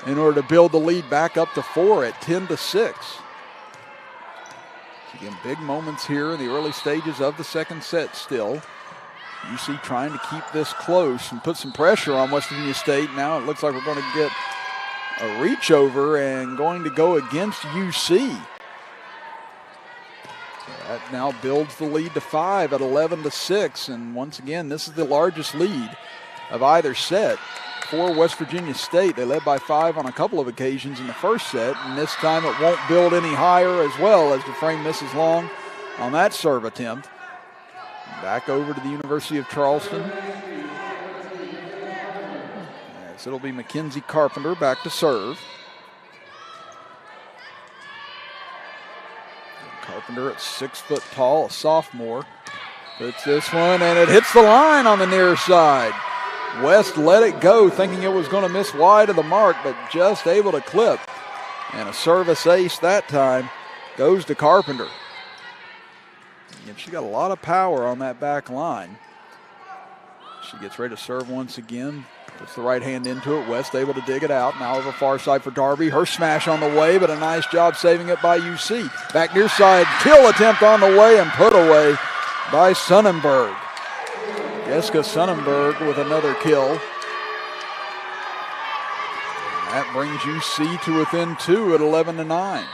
in order to build the lead back up to 4 at 10-6. Again, big moments here in the early stages of the second set still. UC trying to keep this close and put some pressure on West Virginia State. Now it looks like we're going to get a reach over and going to go against UC. That now builds the lead to 5 at 11-6. And once again, this is the largest lead of either set for West Virginia State. They led by 5 on a couple of occasions in the first set, and this time it won't build any higher as well as Dufresne misses long on that serve attempt. Back over to the University of Charleston. As it'll be Mackenzie Carpenter back to serve. Carpenter at 6 foot tall, a sophomore. Puts this one, and it hits the line on the near side. West let it go, thinking it was going to miss wide of the mark, but just able to clip. And a service ace that time goes to Carpenter. And she got a lot of power on that back line. She gets ready to serve once again. Puts the right hand into it. West able to dig it out. Now over far side for Darby. Her smash on the way, but a nice job saving it by UC. Back near side, kill attempt on the way and put away by Sonnenberg. Jessica Sonnenberg with another kill. And that brings UC to within 2 at 11-9.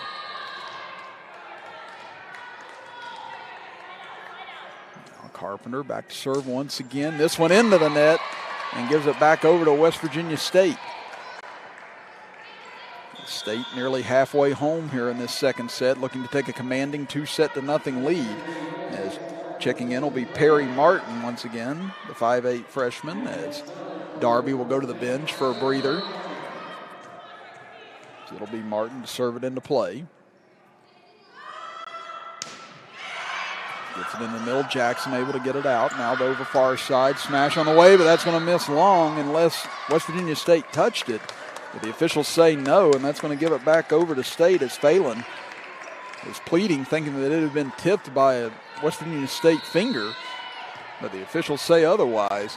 Carpenter back to serve once again. This one into the net and gives it back over to West Virginia State. State nearly halfway home here in this second set, looking to take a commanding 2-0 lead. As checking in will be Perry Martin once again, the 5'8" freshman, as Darby will go to the bench for a breather. So it'll be Martin to serve it into play. Gets it in the middle. Jackson able to get it out. Now the over far side. Smash on the way, but that's going to miss long unless West Virginia State touched it. But the officials say no, and that's going to give it back over to State as Phelan is pleading, thinking that it had been tipped by a West Virginia State finger. But the officials say otherwise.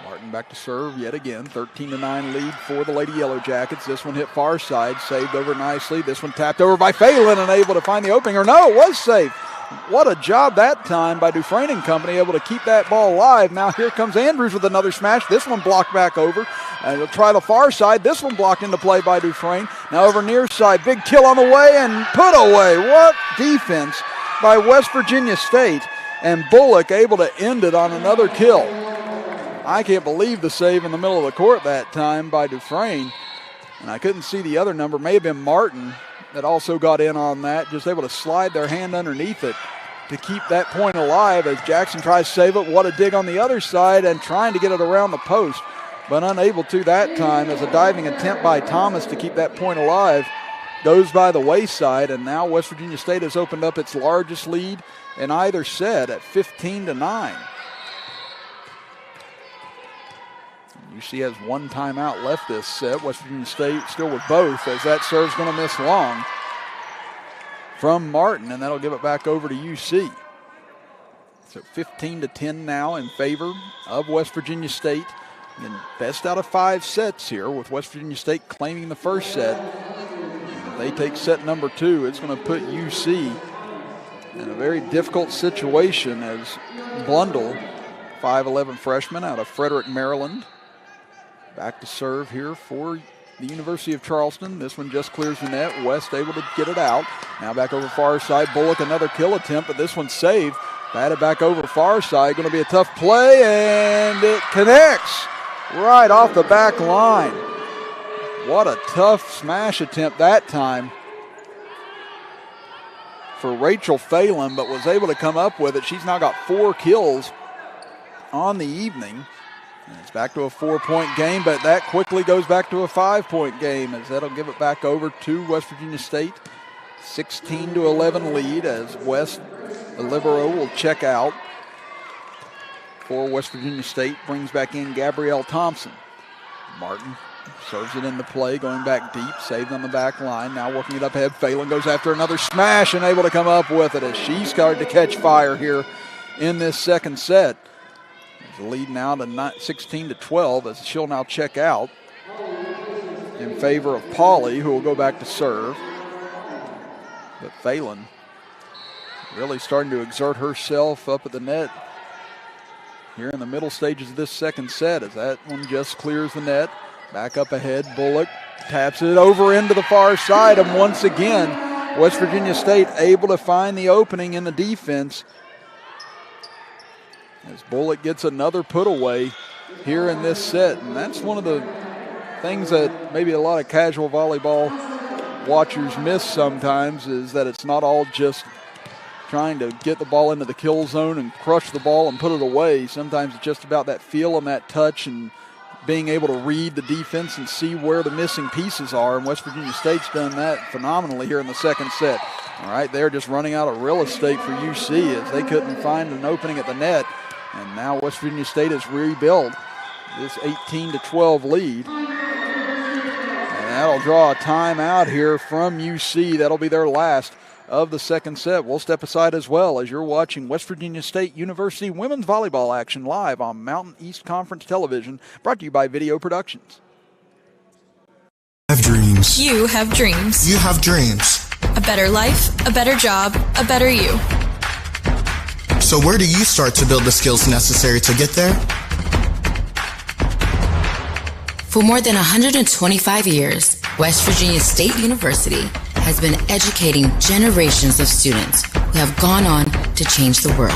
Martin back to serve yet again. 13-9 lead for the Lady Yellowjackets. This one hit far side, saved over nicely. This one tapped over by Phelan and able to find the opening. Or no, it was safe. What a job that time by Dufresne and company, able to keep that ball alive. Now here comes Andrews with another smash. This one blocked back over. And he'll try the far side. This one blocked into play by Dufresne. Now over near side. Big kill on the way and put away. What defense by West Virginia State. And Bullock able to end it on another kill. I can't believe the save in the middle of the court that time by Dufresne. And I couldn't see the other number. May have been Martin that also got in on that. Just able to slide their hand underneath it to keep that point alive as Jackson tries to save it. What a dig on the other side and trying to get it around the post, but unable to that time as a diving attempt by Thomas to keep that point alive goes by the wayside. And now West Virginia State has opened up its largest lead in either set at 15-9. UC has one timeout left this set. West Virginia State still with both as that serve's going to miss long from Martin, and that'll give it back over to UC. So 15-10 now in favor of West Virginia State. And best out of 5 sets here with West Virginia State claiming the first set. If they take set number 2, it's going to put UC in a very difficult situation as Blundell, 5'11" freshman out of Frederick, Maryland, back to serve here for the University of Charleston. This one just clears the net. West able to get it out. Now back over far side. Bullock another kill attempt, but this one's saved. Batted back over far side. Going to be a tough play, and it connects right off the back line. What a tough smash attempt that time for Rachel Phelan, but was able to come up with it. She's now got 4 kills on the evening. And it's back to a 4-point game, but that quickly goes back to a 5-point game as that'll give it back over to West Virginia State. 16-11 lead as West, the libero, will check out for West Virginia State. Brings back in Gabrielle Thompson. Martin serves it into play, going back deep, saved on the back line. Now working it up ahead. Phelan goes after another smash and able to come up with it as she's started to catch fire here in this second set. The lead now to 16-12 as she'll now check out in favor of Pauley, who will go back to serve. But Phelan really starting to exert herself up at the net here in the middle stages of this second set as that one just clears the net. Back up ahead, Bullock taps it over into the far side, and once again West Virginia State able to find the opening in the defense as Bullock gets another put away here in this set. And that's one of the things that maybe a lot of casual volleyball watchers miss sometimes, is that it's not all just trying to get the ball into the kill zone and crush the ball and put it away. Sometimes it's just about that feel and that touch and being able to read the defense and see where the missing pieces are. And West Virginia State's done that phenomenally here in the second set. All right, they're just running out of real estate for UC as they couldn't find an opening at the net. And now West Virginia State has rebuilt this 18-12 lead. And that'll draw a timeout here from UC. That'll be their last of the second set. We'll step aside as well as you're watching West Virginia State University women's volleyball action live on Mountain East Conference Television, brought to you by Video Productions. Have dreams. You have dreams. You have dreams. A better life, a better job, a better you. So where do you start to build the skills necessary to get there? For more than 125 years, West Virginia State University has been educating generations of students who have gone on to change the world.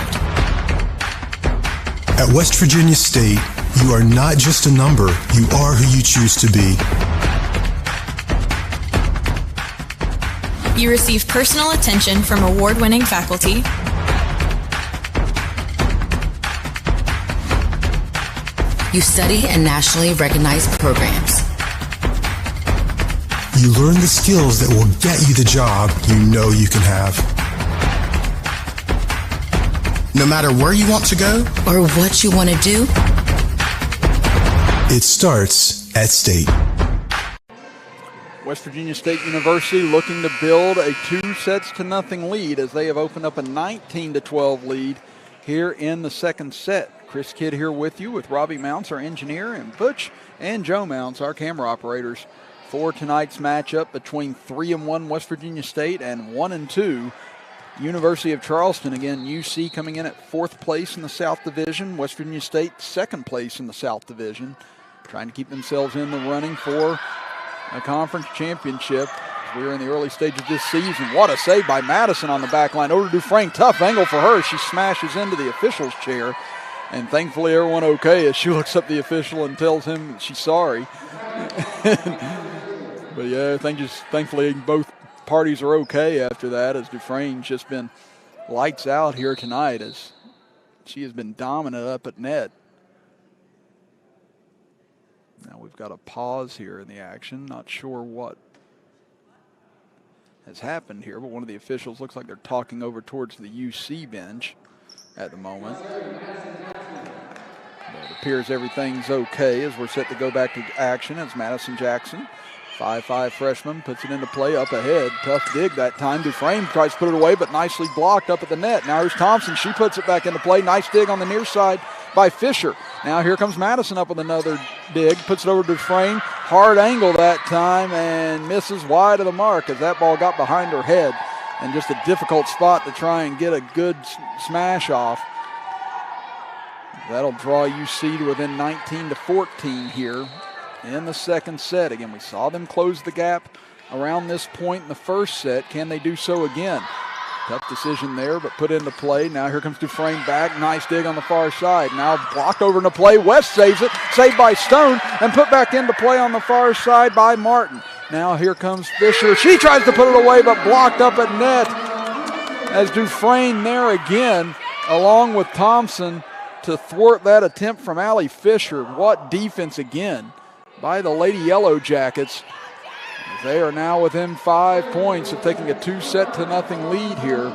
At West Virginia State, you are not just a number, you are who you choose to be. You receive personal attention from award-winning faculty. You study in nationally recognized programs. You learn the skills that will get you the job you know you can have. No matter where you want to go or what you want to do, it starts at State. West Virginia State University looking to build a 2-0 lead as they have opened up a 19-12 lead here in the second set. Chris Kidd here with you with Robbie Mounts, our engineer, and Butch and Joe Mounts, our camera operators, for tonight's matchup between 3-1 West Virginia State and 1-2 University of Charleston. Again, UC coming in at 4th place in the South Division. West Virginia State 2nd place in the South Division, trying to keep themselves in the running for a conference championship. We're in the early stages of this season. What a save by Madison on the back line. Over to Dufresne. Tough angle for her. She smashes into the official's chair. And thankfully everyone okay as she looks up the official and tells him that she's sorry. But yeah, thankfully both parties are okay after that, as Dufresne's just been lights out here tonight as she has been dominant up at net. Now we've got a pause here in the action. Not sure what has happened here, but one of the officials looks like they're talking over towards the UC bench at the moment. But it appears everything's okay as we're set to go back to action. It's Madison Jackson, 5'5" freshman, puts it into play up ahead. Tough dig that time. Dufresne tries to put it away, but nicely blocked up at the net. Now here's Thompson. She puts it back into play. Nice dig on the near side by Fisher. Now here comes Madison up with another dig. Puts it over to Dufresne. Hard angle that time and misses wide of the mark as that ball got behind her head. And just a difficult spot to try and get a good smash off. That'll draw UC to within 19-14 here in the second set. Again, we saw them close the gap around this point in the first set. Can they do so again? Tough decision there, but put into play. Now here comes Dufresne back. Nice dig on the far side. Now blocked over into play. West saves it. Saved by Stone and put back into play on the far side by Martin. Now here comes Fisher. She tries to put it away, but blocked up at net as Dufresne there again, along with Thompson, to thwart that attempt from Allie Fisher. What defense again by the Lady Yellowjackets. They are now within 5 points of taking a 2-0 lead here.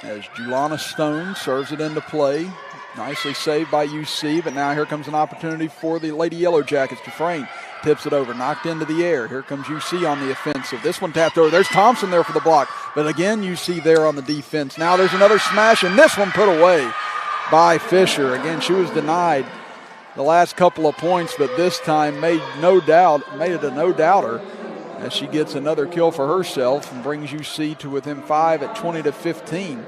As Julana Stone serves it into play. Nicely saved by UC, but now here comes an opportunity for the Lady Yellowjackets. Dufresne tips it over, knocked into the air. Here comes UC on the offensive. This one tapped over. There's Thompson there for the block, but again UC there on the defense. Now there's another smash, and this one put away by Fisher. Again, she was denied the last couple of points, but this time made it a no-doubter as she gets another kill for herself and brings UC to within 5 at 20-15.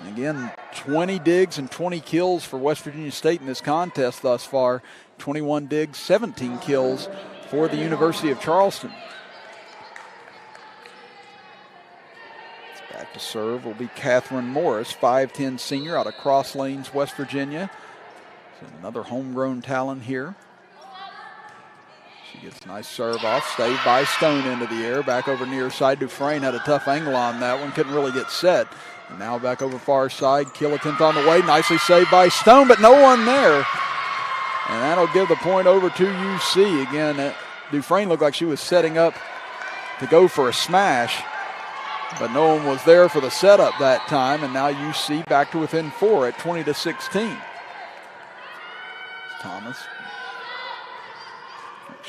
Again, 20 digs and 20 kills for West Virginia State in this contest thus far. 21 digs, 17 kills for the University of Charleston. to serve will be Catherine Morris, 5'10 senior out of Cross Lanes, West Virginia. So another homegrown talent here. She gets a nice serve off, saved by Stone into the air. Back over near side. Dufresne had a tough angle on that one, couldn't really get set. And now back over far side. Kill attempt on the way. Nicely saved by Stone, but no one there. And that'll give the point over to UC. Again, Dufresne looked like she was setting up to go for a smash, but no one was there for the setup that time. And now UC back to within 4 at 20-16.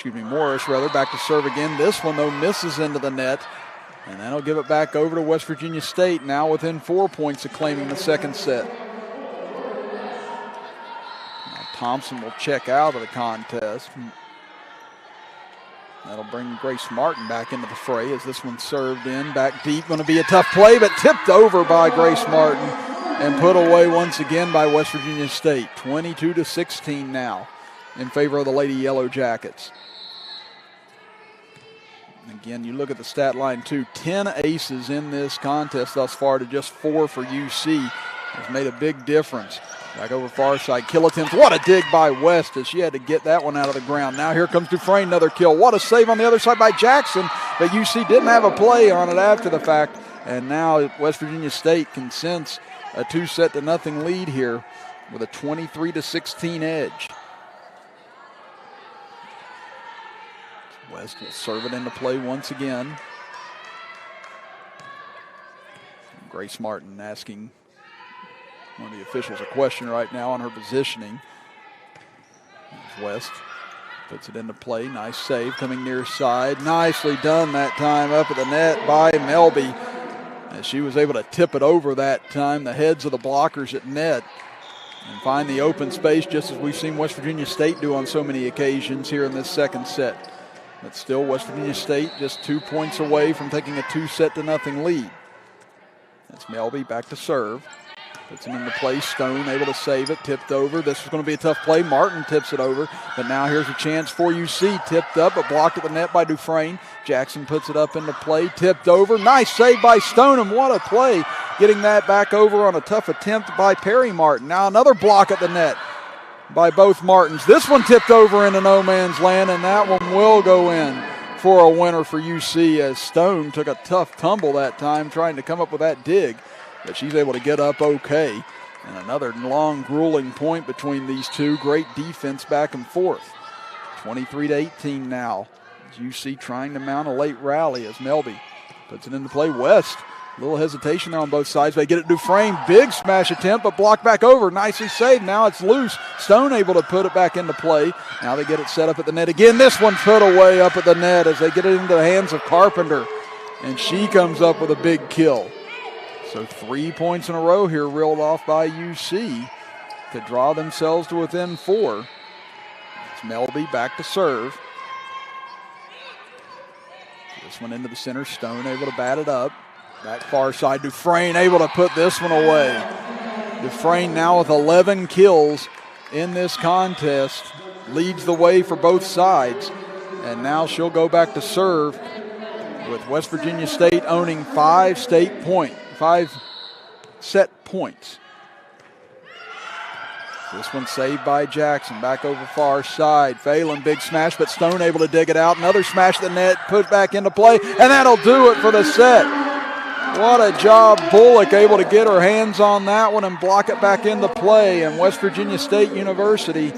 Morris rather, back to serve again. This one, though, misses into the net. And that'll give it back over to West Virginia State, now within 4 points of claiming the second set. Now Thompson will check out of the contest. That'll bring Grace Martin back into the fray as this one served in. Back deep, going to be a tough play, but tipped over by Grace Martin and put away once again by West Virginia State. 22-16 now in favor of the Lady Yellowjackets. Again, you look at the stat line too. 10 aces in this contest thus far to just 4 for UC. Has made a big difference. Back over far side, kill attempt. What a dig by West as she had to get that one out of the ground. Now here comes Dufresne, another kill. What a save on the other side by Jackson, but UC didn't have a play on it after the fact. And now West Virginia State can sense a 2-0 lead here with a 23-16 edge. West will serve it into play once again. Grace Martin asking one of the officials a question right now on her positioning. West puts it into play. Nice save coming near side. Nicely done that time up at the net by Melby. As she was able to tip it over that time, the heads of the blockers at net, and find the open space just as we've seen West Virginia State do on so many occasions here in this second set. But still, West Virginia State just 2 points away from taking a 2-0 lead. That's Melby back to serve. Puts it into play. Stone able to save it. Tipped over. This is going to be a tough play. Martin tips it over. But now here's a chance for UC. Tipped up, but blocked at the net by Dufresne. Jackson puts it up into play. Tipped over. Nice save by Stone, and what a play. Getting that back over on a tough attempt by Perry Martin. Now another block at the net by both Martins. This one tipped over into no man's land, and that one will go in for a winner for UC as Stone took a tough tumble that time trying to come up with that dig, but she's able to get up okay. And another long, grueling point between these two. Great defense back and forth. 23-18 now. UC trying to mount a late rally as Melby puts it into play. West, a little hesitation there on both sides. They get it Dufresne. Big smash attempt, but blocked back over. Nicely saved. Now it's loose. Stone able to put it back into play. Now they get it set up at the net again. This one put away up at the net as they get it into the hands of Carpenter. And she comes up with a big kill. So 3 points in a row here reeled off by UC to draw themselves to within 4. It's Melby back to serve. This one into the center. Stone able to bat it up. Back far side, Dufresne able to put this one away. Dufresne now with 11 kills in this contest. Leads the way for both sides. And now she'll go back to serve with West Virginia State owning 5 set points. This one saved by Jackson. Back over far side. Phelan, big smash, but Stone able to dig it out. Another smash at the net, put back into play, and that'll do it for the set. What a job. Bullock able to get her hands on that one and block it back into play. And West Virginia State University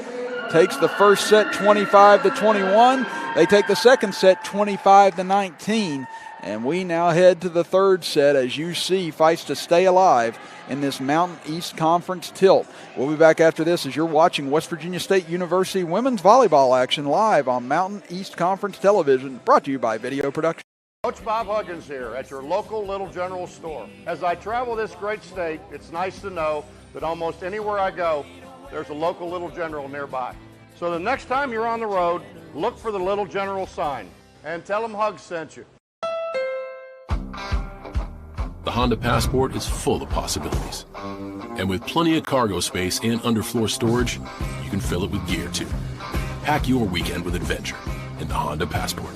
takes the first set 25-21. They take the second set 25-19. And we now head to the third set as UC fights to stay alive in this Mountain East Conference tilt. We'll be back after this as you're watching West Virginia State University women's volleyball action live on Mountain East Conference television, brought to you by Video Production. Coach Bob Huggins here at your local Little General store. As I travel this great state, it's nice to know that almost anywhere I go, there's a local Little General nearby. So the next time you're on the road, look for the Little General sign and tell them Hugs sent you. The Honda Passport is full of possibilities. And with plenty of cargo space and underfloor storage, you can fill it with gear too. Pack your weekend with adventure in the Honda Passport.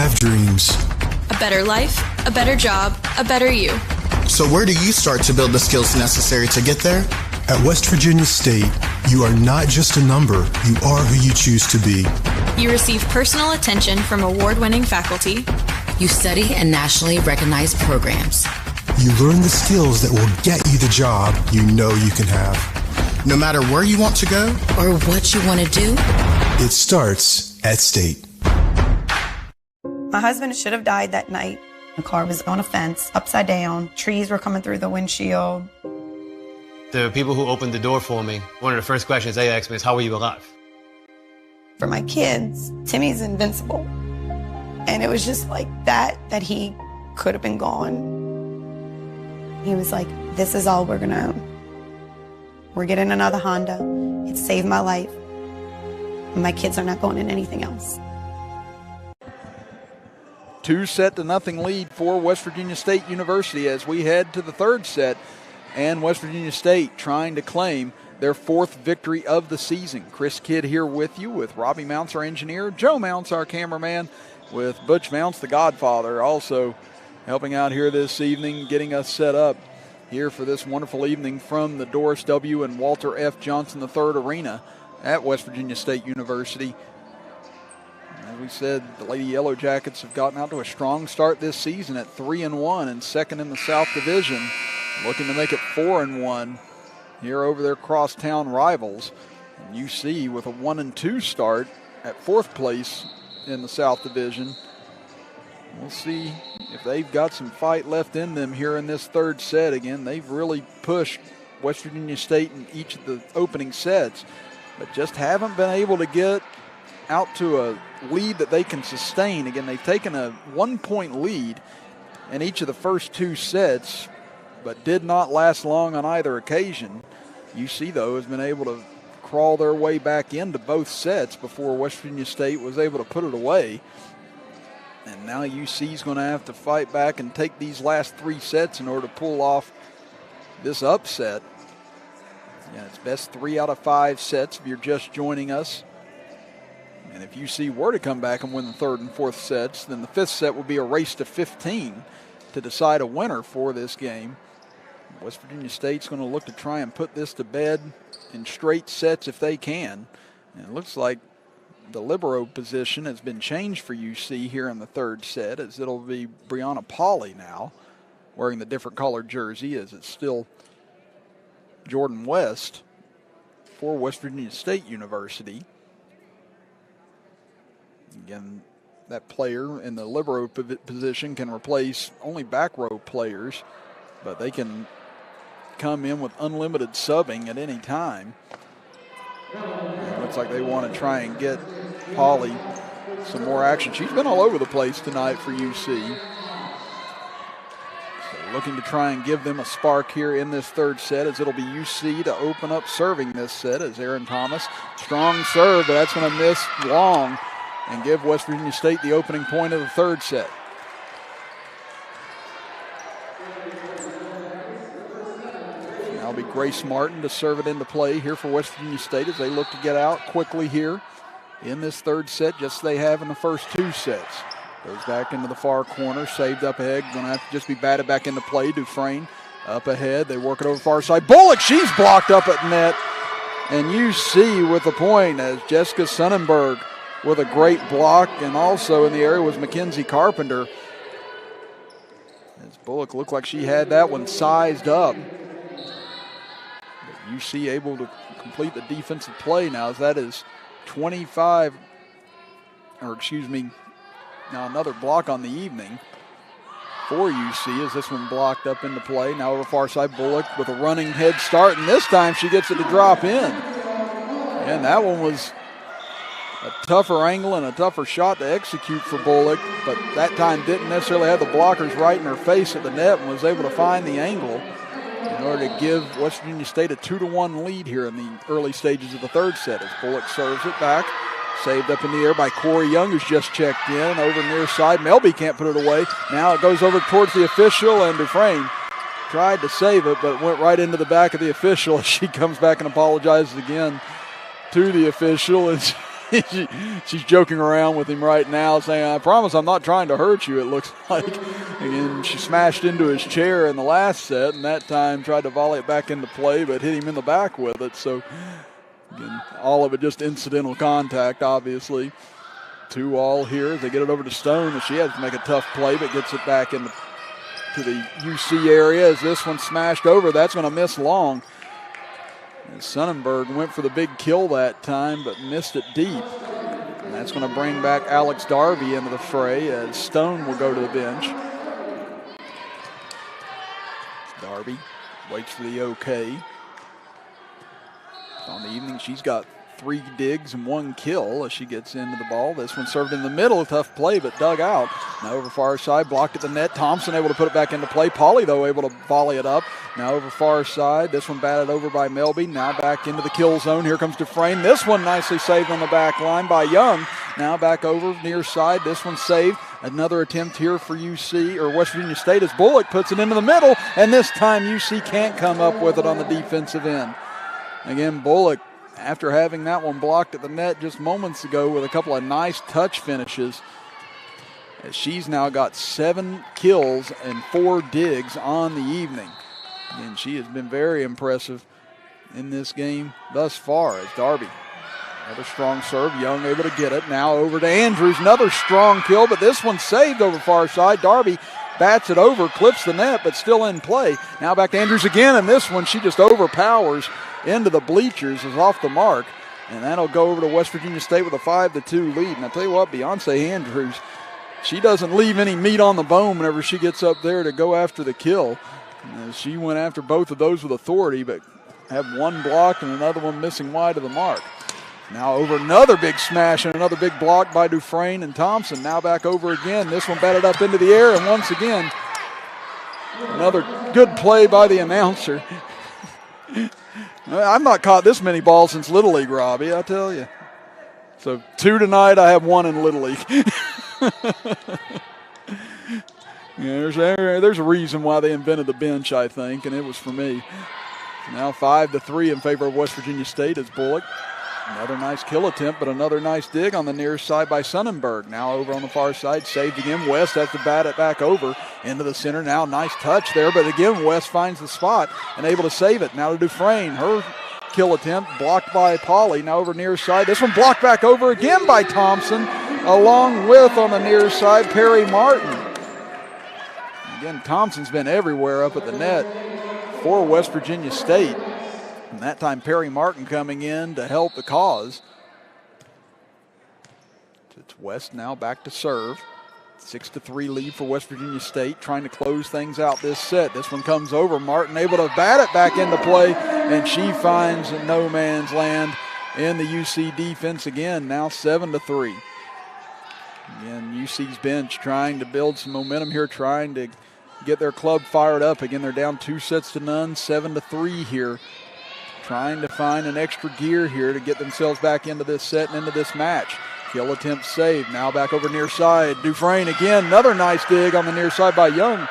have dreams. A better life, a better job, a better you. So where do you start to build the skills necessary to get there? At West Virginia State, you are not just a number, you are who you choose to be. You receive personal attention from award-winning faculty. You study in nationally recognized programs. You learn the skills that will get you the job you know you can have. No matter where you want to go or what you want to do, it starts at State. My husband should have died that night. The car was on a fence, upside down. Trees were coming through the windshield. The people who opened the door for me, one of the first questions they asked me is, how are you alive? For my kids, Timmy's invincible. And it was just like that he could have been gone. He was like, this is all we're gonna own. We're getting another Honda. It saved my life. And my kids are not going in anything else. 2-0 lead for West Virginia State University as we head to the third set. And West Virginia State trying to claim their fourth victory of the season. Chris Kidd here with you, with Robbie Mounts, our engineer, Joe Mounts, our cameraman, with Butch Mounts, the godfather, also helping out here this evening, getting us set up here for this wonderful evening from the Doris W. and Walter F. Johnson III Arena at West Virginia State University. As we said, the Lady Yellowjackets have gotten out to a strong start this season at 3-1 and second in the South Division, looking to make it 4-1 here over their crosstown rivals. And UC with a 1-2 start at fourth place in the South Division. We'll see if they've got some fight left in them here in this third set. Again, they've really pushed West Virginia State in each of the opening sets, but just haven't been able to get out to a lead that they can sustain. Again, they've taken a 1-point lead in each of the first two sets, but did not last long on either occasion. UC, though, has been able to crawl their way back into both sets before West Virginia State was able to put it away. And now UC is going to have to fight back and take these last three sets in order to pull off this upset. Yeah, it's best 3 out of 5 sets if you're just joining us. And if UC were to come back and win the third and fourth sets, then the fifth set will be a race to 15 to decide a winner for this game. West Virginia State's going to look to try and put this to bed in straight sets if they can. And it looks like the libero position has been changed for UC here in the third set, as it'll be Brianna Pauley now wearing the different colored jersey, as it's still Jordan West for West Virginia State University. Again, that player in the libero position can replace only back row players, but they can come in with unlimited subbing at any time. It looks like they want to try and get Pauley some more action. She's been all over the place tonight for UC. So looking to try and give them a spark here in this third set, as it'll be UC to open up serving this set, as Aaron Thomas, strong serve, but that's going to miss long and give West Virginia State the opening point of the third set. Now it'll be Grace Martin to serve it into play here for West Virginia State as they look to get out quickly here in this third set, just as they have in the first two sets. Goes back into the far corner, saved up ahead, going to have to just be batted back into play. Dufresne up ahead, they work it over far side. Bullock, she's blocked up at net. And UC with the point as Jessica Sonnenberg with a great block, and also in the area was Mackenzie Carpenter. As Bullock looked like she had that one sized up. But UC able to complete the defensive play now, as that is 25, or excuse me, now another block on the evening for UC as this one blocked up into play. Now over far side, Bullock with a running head start, and this time she gets it to drop in. And that one was a tougher angle and a tougher shot to execute for Bullock, but that time didn't necessarily have the blockers right in her face at the net and was able to find the angle in order to give West Virginia State a 2-1 lead here in the early stages of the third set as Bullock serves it back. Saved up in the air by Corey Young, who's just checked in. Over near side, Melby can't put it away. Now it goes over towards the official, and Dufresne tried to save it, but went right into the back of the official as she comes back and apologizes again to the official. And She's joking around with him right now, saying, I promise I'm not trying to hurt you, it looks like. Again, she smashed into his chair in the last set, and that time tried to volley it back into play, but hit him in the back with it. So, again, all of it just incidental contact, obviously. 2-all here as they get it over to Stone, and she has to make a tough play, but gets it back into the UC area as this one smashed over. That's going to miss long. And Sonnenberg went for the big kill that time, but missed it deep. And that's going to bring back Alex Darby into the fray as Stone will go to the bench. Darby waits for the okay. On the evening, she's got 3 digs and 1 kill as she gets into the ball. This one served in the middle, tough play, but dug out. Now over far side, blocked at the net. Thompson able to put it back into play. Pauly, though, able to volley it up. Now over far side, this one batted over by Melby. Now back into the kill zone. Here comes Dufresne. This one nicely saved on the back line by Young. Now back over near side. This one saved. Another attempt here for UC, or West Virginia State, as Bullock puts it into the middle, and this time UC can't come up with it on the defensive end. Again, Bullock, after having that one blocked at the net just moments ago with a couple of nice touch finishes, as she's now got 7 kills and 4 digs on the evening. And she has been very impressive in this game thus far as Darby. Another strong serve, Young able to get it. Now over to Andrews, another strong kill, but this one saved over far side. Darby bats it over, clips the net, but still in play. Now back to Andrews again, and this one she just overpowers into the bleachers, is off the mark, and that'll go over to West Virginia State with a 5-2 lead. And I tell you what, Beyonce Andrews, she doesn't leave any meat on the bone whenever she gets up there to go after the kill. She went after both of those with authority, but had one blocked and another one missing wide of the mark. Now over another big smash and another big block by Dufresne and Thompson. Now back over again. This one batted up into the air, and once again, another good play by the announcer. I've not caught this many balls since Little League, Robbie, I tell you. So 2 tonight, I have 1 in Little League. There's a reason why they invented the bench, I think, and it was for me. Now 5-3 in favor of West Virginia State as Bullock. Another nice kill attempt, but another nice dig on the near side by Sonnenberg. Now over on the far side, saved again. West has to bat it back over into the center. Now nice touch there, but again West finds the spot and able to save it. Now to Dufresne, her kill attempt blocked by Pauly. Now over near side, this one blocked back over again by Thompson, along with on the near side Perry Martin. Again, Thompson's been everywhere up at the net for West Virginia State. And that time Perry Martin coming in to help the cause. It's West now back to serve. 6-3 lead for West Virginia State, trying to close things out this set. This one comes over. Martin able to bat it back into play, and she finds no man's land in the UC defense again, now 7-3. Again, UC's bench trying to build some momentum here, trying to get their club fired up. Again, they're down 2-0, 7-3 here. Trying to find an extra gear here to get themselves back into this set and into this match. Kill attempt saved. Now back over near side. Dufresne again. Another nice dig on the near side by Young.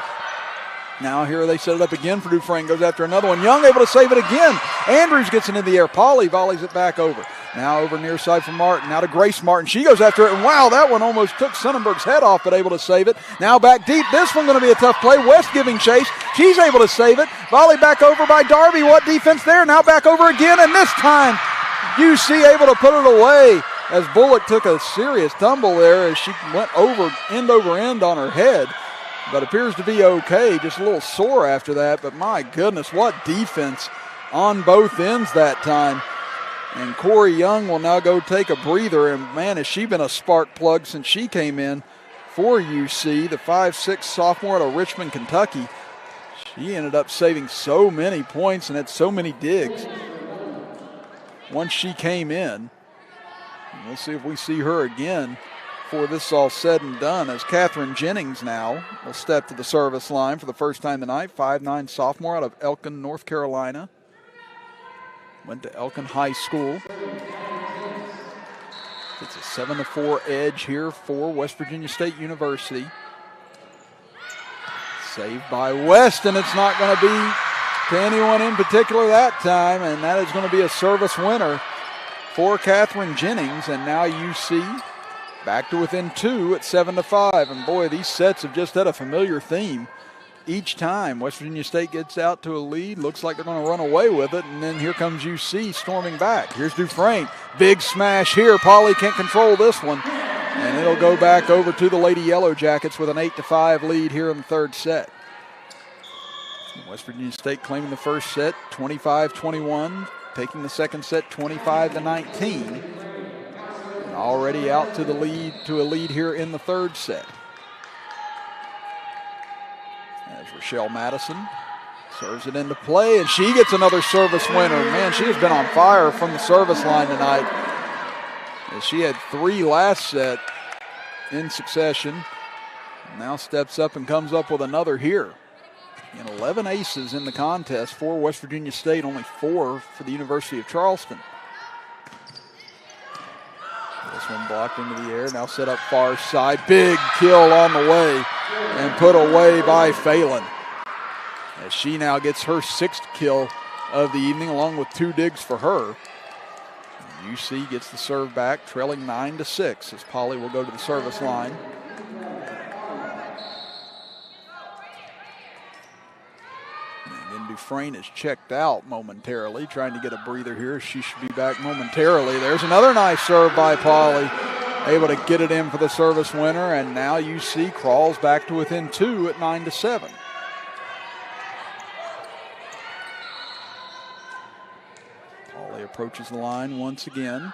Now here they set it up again for Dufresne. Goes after another one. Young able to save it again. Andrews gets it in the air. Pauly volleys it back over. Now over near side for Martin. Now to Grace Martin. She goes after it. And wow, that one almost took Sonnenberg's head off, but able to save it. Now back deep. This one going to be a tough play. West giving chase. She's able to save it. Volley back over by Darby. What defense there? Now back over again. And this time UC able to put it away as Bullock took a serious tumble there as she went over end on her head. But appears to be okay. Just a little sore after that. But my goodness, what defense on both ends that time. And Corey Young will now go take a breather. And man, has she been a spark plug since she came in for UC, the 5'6" sophomore out of Richmond, Kentucky. She ended up saving so many points and had so many digs once she came in. And we'll see if we see her again before this is all said and done, as Catherine Jennings now will step to the service line for the first time tonight. 5'9" sophomore out of Elkin, North Carolina. Went to Elkin High School. It's a 7-4 edge here for West Virginia State University. Saved by West, and it's not going to be to anyone in particular that time, and that is going to be a service winner for Catherine Jennings, and now UC back to within 2 at 7-5. And boy, these sets have just had a familiar theme. Each time West Virginia State gets out to a lead, looks like they're going to run away with it, and then here comes UC storming back. Here's Dufresne. Big smash here. Polly can't control this one, and it'll go back over to the Lady Yellowjackets with an 8-5 lead here in the third set. West Virginia State claiming the first set, 25-21, taking the second set, 25-19. And already out to a lead here in the third set. As Rochelle Madison serves it into play, and she gets another service winner. Man, she has been on fire from the service line tonight. As she had 3 last set in succession. Now steps up and comes up with another here. And 11 aces in the contest for West Virginia State, only 4 for the University of Charleston. This one blocked into the air, now set up far side. Big kill on the way and put away by Phelan. As she now gets her 6th kill of the evening, along with 2 digs for her. UC gets the serve back, trailing 9-6 as Polly will go to the service line. Dufresne is checked out momentarily, trying to get a breather here. She should be back momentarily. There's another nice serve by Polly, able to get it in for the service winner, and now UC crawls back to within 2 at 9-7. Polly approaches the line once again.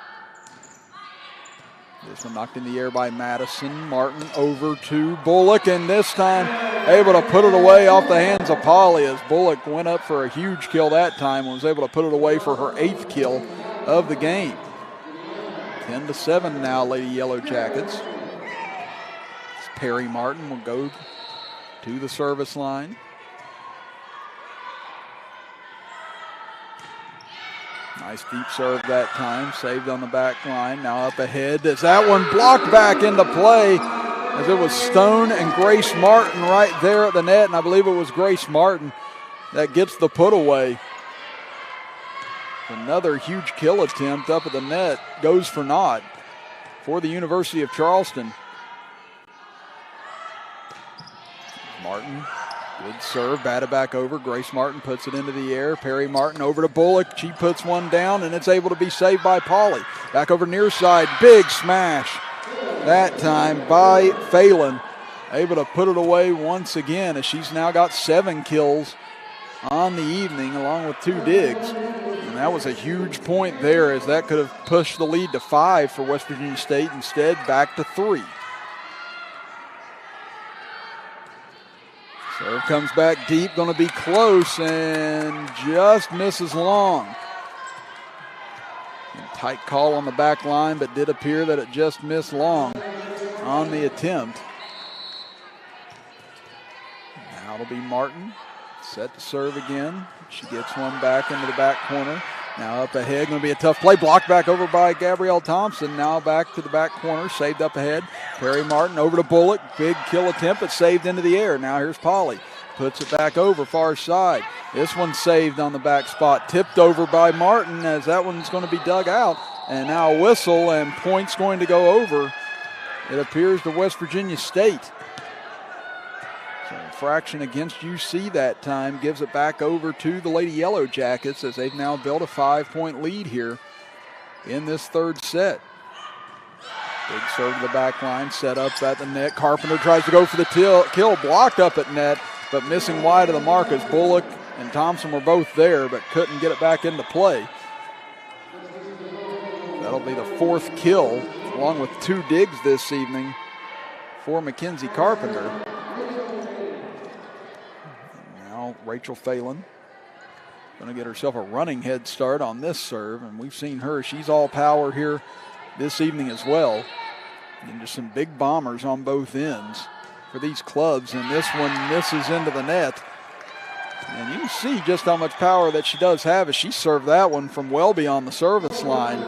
This one knocked in the air by Madison. Martin over to Bullock, and this time able to put it away off the hands of Polly as Bullock went up for a huge kill that time and was able to put it away for her 8th kill of the game. 10-7 now, Lady Yellowjackets. Perry Martin will go to the service line. Nice deep serve that time, saved on the back line. Now up ahead as that one blocked back into play as it was Stone and Grace Martin right there at the net, and I believe it was Grace Martin that gets the put away. Another huge kill attempt up at the net goes for naught for the University of Charleston. Martin, good serve, batted back over. Grace Martin puts it into the air. Perry Martin over to Bullock. She puts one down, and it's able to be saved by Polly. Back over near side, big smash. That time by Phelan. Able to put it away once again as she's now got 7 kills on the evening along with 2 digs. And that was a huge point there as that could have pushed the lead to 5 for West Virginia State. Instead, back to 3. Serve comes back deep, going to be close and just misses long. Tight call on the back line, but did appear that it just missed long on the attempt. Now it'll be Martin, set to serve again. She gets one back into the back corner. Now up ahead, going to be a tough play. Blocked back over by Gabrielle Thompson. Now back to the back corner, saved up ahead. Perry Martin over to Bullock. Big kill attempt, but saved into the air. Now here's Polly. Puts it back over far side. This one saved on the back spot. Tipped over by Martin as that one's going to be dug out. And now a whistle and points going to go over. It appears to West Virginia State. So infraction against UC that time gives it back over to the Lady Yellowjackets as they've now built a 5-point lead here in this third set. Big serve to the back line, set up at the net. Carpenter tries to go for the kill, blocked up at net, but missing wide of the mark as Bullock and Thompson were both there, but couldn't get it back into play. That'll be the 4th kill, along with 2 digs this evening for Mackenzie Carpenter. And now Rachel Phelan going to get herself a running head start on this serve, and we've seen her. She's all power here this evening as well. And just some big bombers on both ends for these clubs, and this one misses into the net. And you can see just how much power that she does have as she served that one from well beyond the service line,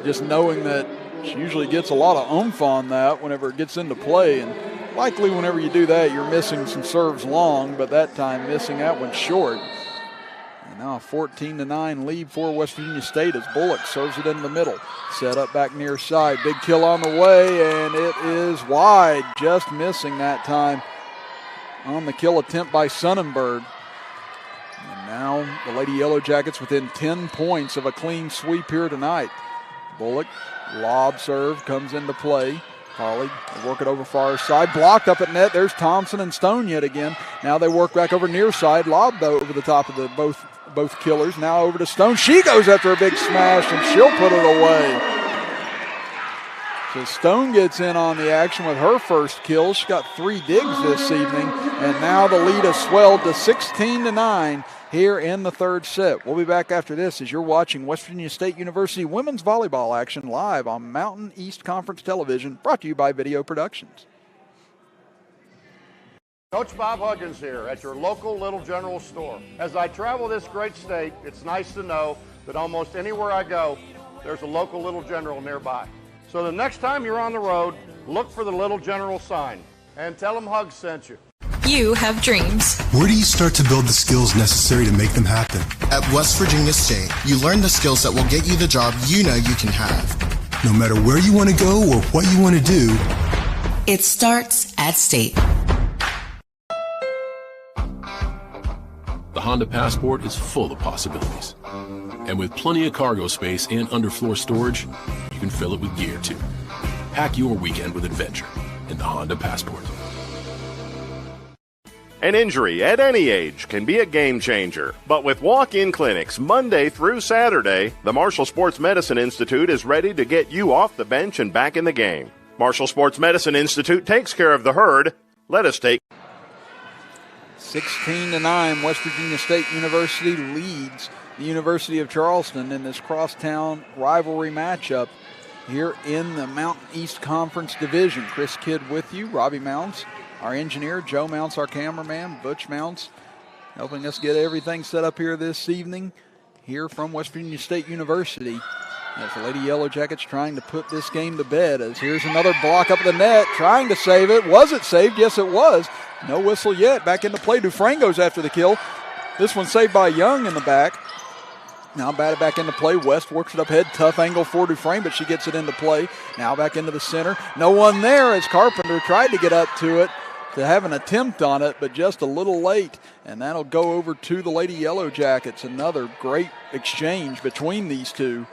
just knowing that she usually gets a lot of oomph on that whenever it gets into play, and likely whenever you do that you're missing some serves long, but that time missing that one short. And now a 14-9 lead for West Virginia State as Bullock serves it in the middle. Set up back near side. Big kill on the way, and it is wide. Just missing that time on the kill attempt by Sonnenberg. And now the Lady Yellowjackets within 10 points of a clean sweep here tonight. Bullock, lob serve, comes into play. Harley work it over far side. Blocked up at net. There's Thompson and Stone yet again. Now they work back over near side. Lob over the top of the both killers. Now over to Stone. She goes after a big smash, and she'll put it away. So Stone gets in on the action with her first kill. She got 3 digs this evening, and now the lead has swelled to 16-9 here in the third set. We'll be back after this as you're watching West Virginia State University women's volleyball action live on Mountain East Conference Television, brought to you by Video Productions. Coach Bob Huggins here at your local Little General store. As I travel this great state, it's nice to know that almost anywhere I go, there's a local Little General nearby. So the next time you're on the road, look for the Little General sign and tell them Hugs sent you. You have dreams. Where do you start to build the skills necessary to make them happen? At West Virginia State, you learn the skills that will get you the job you know you can have. No matter where you want to go or what you want to do, it starts at State. The Honda Passport is full of possibilities. And with plenty of cargo space and underfloor storage, you can fill it with gear too. Pack your weekend with adventure in the Honda Passport. An injury at any age can be a game changer. But with walk-in clinics Monday through Saturday, the Marshall Sports Medicine Institute is ready to get you off the bench and back in the game. Marshall Sports Medicine Institute takes care of the herd. Let us take 16-9, West Virginia State University leads the University of Charleston in this crosstown rivalry matchup here in the Mountain East Conference Division. Chris Kidd with you, Robbie Mounts, our engineer, Joe Mounts, our cameraman, Butch Mounts, helping us get everything set up here this evening here from West Virginia State University. As the Lady Yellowjackets trying to put this game to bed, as here's another block up the net, trying to save it. Was it saved? Yes, it was. No whistle yet. Back into play. Dufresne goes after the kill. This one saved by Young in the back. Now batted back into play. West works it up head. Tough angle for Dufresne, but she gets it into play. Now back into the center. No one there as Carpenter tried to get up to it, to have an attempt on it, but just a little late. And that'll go over to the Lady Yellowjackets. Another great exchange between these two.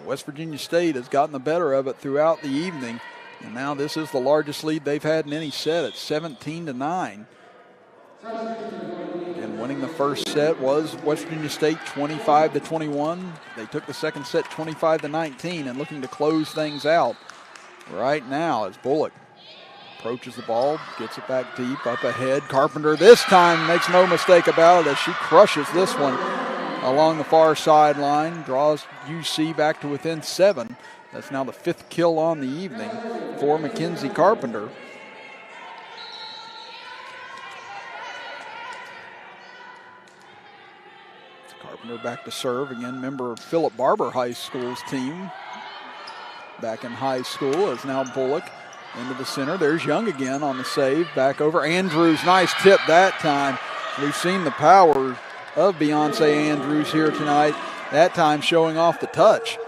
West Virginia State has gotten the better of it throughout the evening. And now this is the largest lead they've had in any set at 17-9. And winning the first set was West Virginia State 25-21. They took the second set 25-19 and looking to close things out right now as Bullock approaches the ball, gets it back deep, up ahead. Carpenter this time makes no mistake about it as she crushes this one along the far sideline, draws UC back to within 7. That's now the 5th kill on the evening for Mackenzie Carpenter. Carpenter back to serve, again, member of Philip Barber High School's team. Back in high school is now Bullock into the center. There's Young again on the save, back over. Andrews, nice tip that time. We've seen the power of Beyonce Andrews here tonight, that time showing off the touch.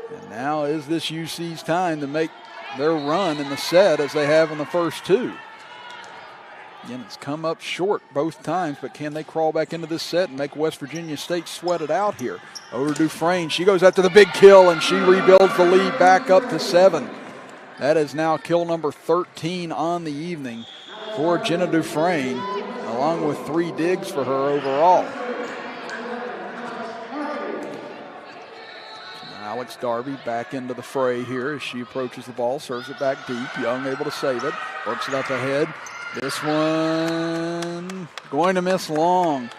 And now is this UC's time to make their run in the set as they have in the first two. Again, it's come up short both times, but can they crawl back into this set and make West Virginia State sweat it out here? Over to Dufresne. She goes after the big kill, and she rebuilds the lead back up to 7. That is now kill number 13 on the evening for Jenna Dufresne, along with 3 digs for her overall. Alex Darby back into the fray here as she approaches the ball, serves it back deep. Young able to save it, works it up ahead. This one going to miss long.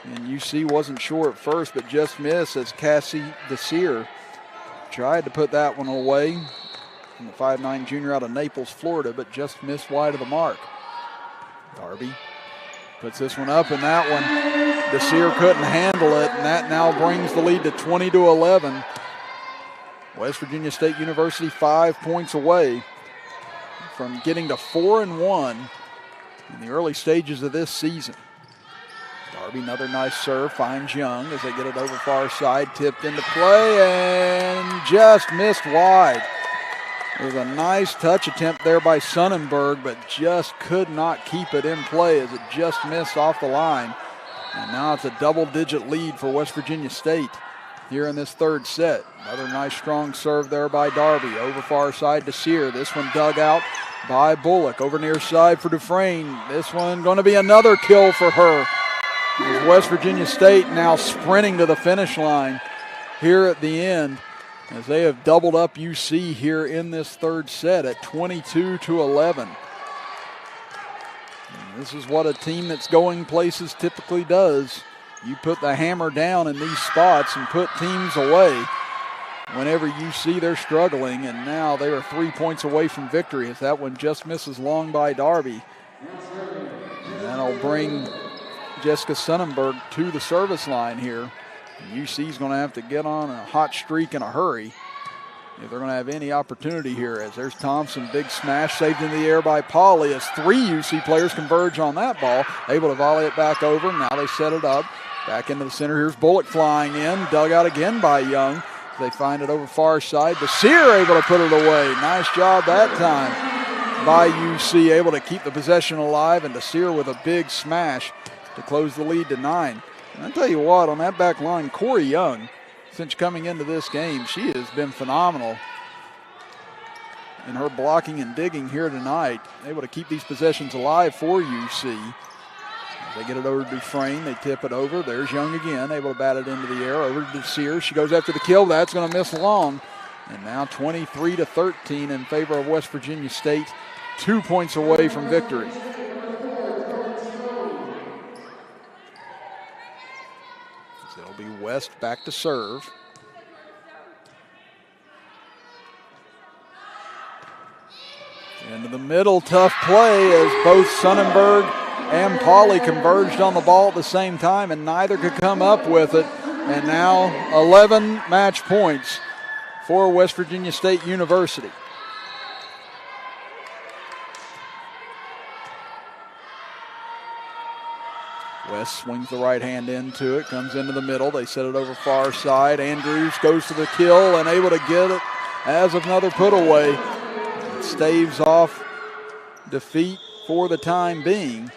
And UC wasn't sure at first, but just missed as Cassie Desir tried to put that one away from the 5'9" junior out of Naples, Florida, but just missed wide of the mark. Darby puts this one up, and that one, Desir couldn't handle it, and that now brings the lead to 20-11. West Virginia State University 5 points away from getting to 4-1 in the early stages of this season. Darby, another nice serve, finds Young as they get it over far side, tipped into play, and just missed wide. It was a nice touch attempt there by Sonnenberg, but just could not keep it in play as it just missed off the line. And now it's a double-digit lead for West Virginia State here in this third set. Another nice strong serve there by Darby. Over far side to Sear. This one dug out by Bullock. Over near side for Dufresne. This one going to be another kill for her. As West Virginia State now sprinting to the finish line here at the end, as they have doubled up UC here in this third set at 22-11. And this is what a team that's going places typically does. You put the hammer down in these spots and put teams away whenever you see they're struggling, and now they are 3 points away from victory as that one just misses long by Darby. And that'll bring Jessica Sonnenberg to the service line here. UC's going to have to get on a hot streak in a hurry if they're going to have any opportunity here. As there's Thompson, big smash, saved in the air by Pauley as 3 UC players converge on that ball, able to volley it back over. Now they set it up. Back into the center. Here's Bullock flying in. Dug out again by Young. They find it over far side. Desir able to put it away. Nice job that time by UC. Able to keep the possession alive. And Desir with a big smash to close the lead to 9. And I'll tell you what, on that back line, Corey Young, since coming into this game, she has been phenomenal in her blocking and digging here tonight. Able to keep these possessions alive for UC. They get it over to Dufresne. They tip it over. There's Young again, able to bat it into the air. Over to Sears. She goes after the kill. That's going to miss long. And now 23-13 in favor of West Virginia State. 2 points away from victory. So it'll be West back to serve. Into the middle, tough play as both Sonnenberg and Pauley converged on the ball at the same time, and neither could come up with it. And now 11 match points for West Virginia State University. West swings the right hand into it, comes into the middle. They set it over far side. Andrews goes to the kill and able to get it as another put away. It staves off defeat for the time being.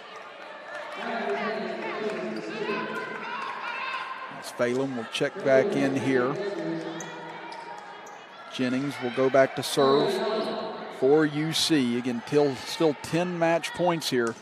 Phelan will check back in here. Jennings will go back to serve for UC. Again, still 10 match points here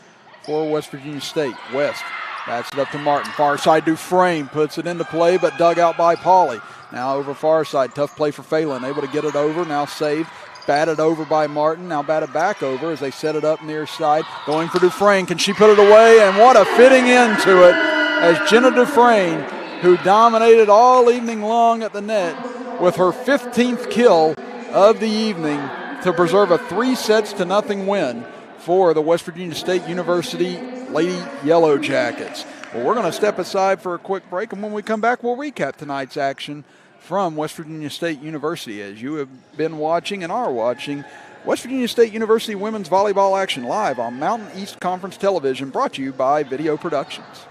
for West Virginia State. West bats it up to Martin. Far side Dufresne puts it into play, but dug out by Pauley. Now over far side. Tough play for Phelan. Able to get it over. Now saved. Batted over by Martin. Now batted back over as they set it up near side. Going for Dufresne. Can she put it away? And what a fitting into it as Jenna Dufresne, who dominated all evening long at the net with her 15th kill of the evening to preserve a 3-0 win for the West Virginia State University Lady Yellowjackets. Well, we're going to step aside for a quick break, and when we come back, we'll recap tonight's action from West Virginia State University. As you have been watching and are watching West Virginia State University women's volleyball action live on Mountain East Conference Television, brought to you by Video Productions.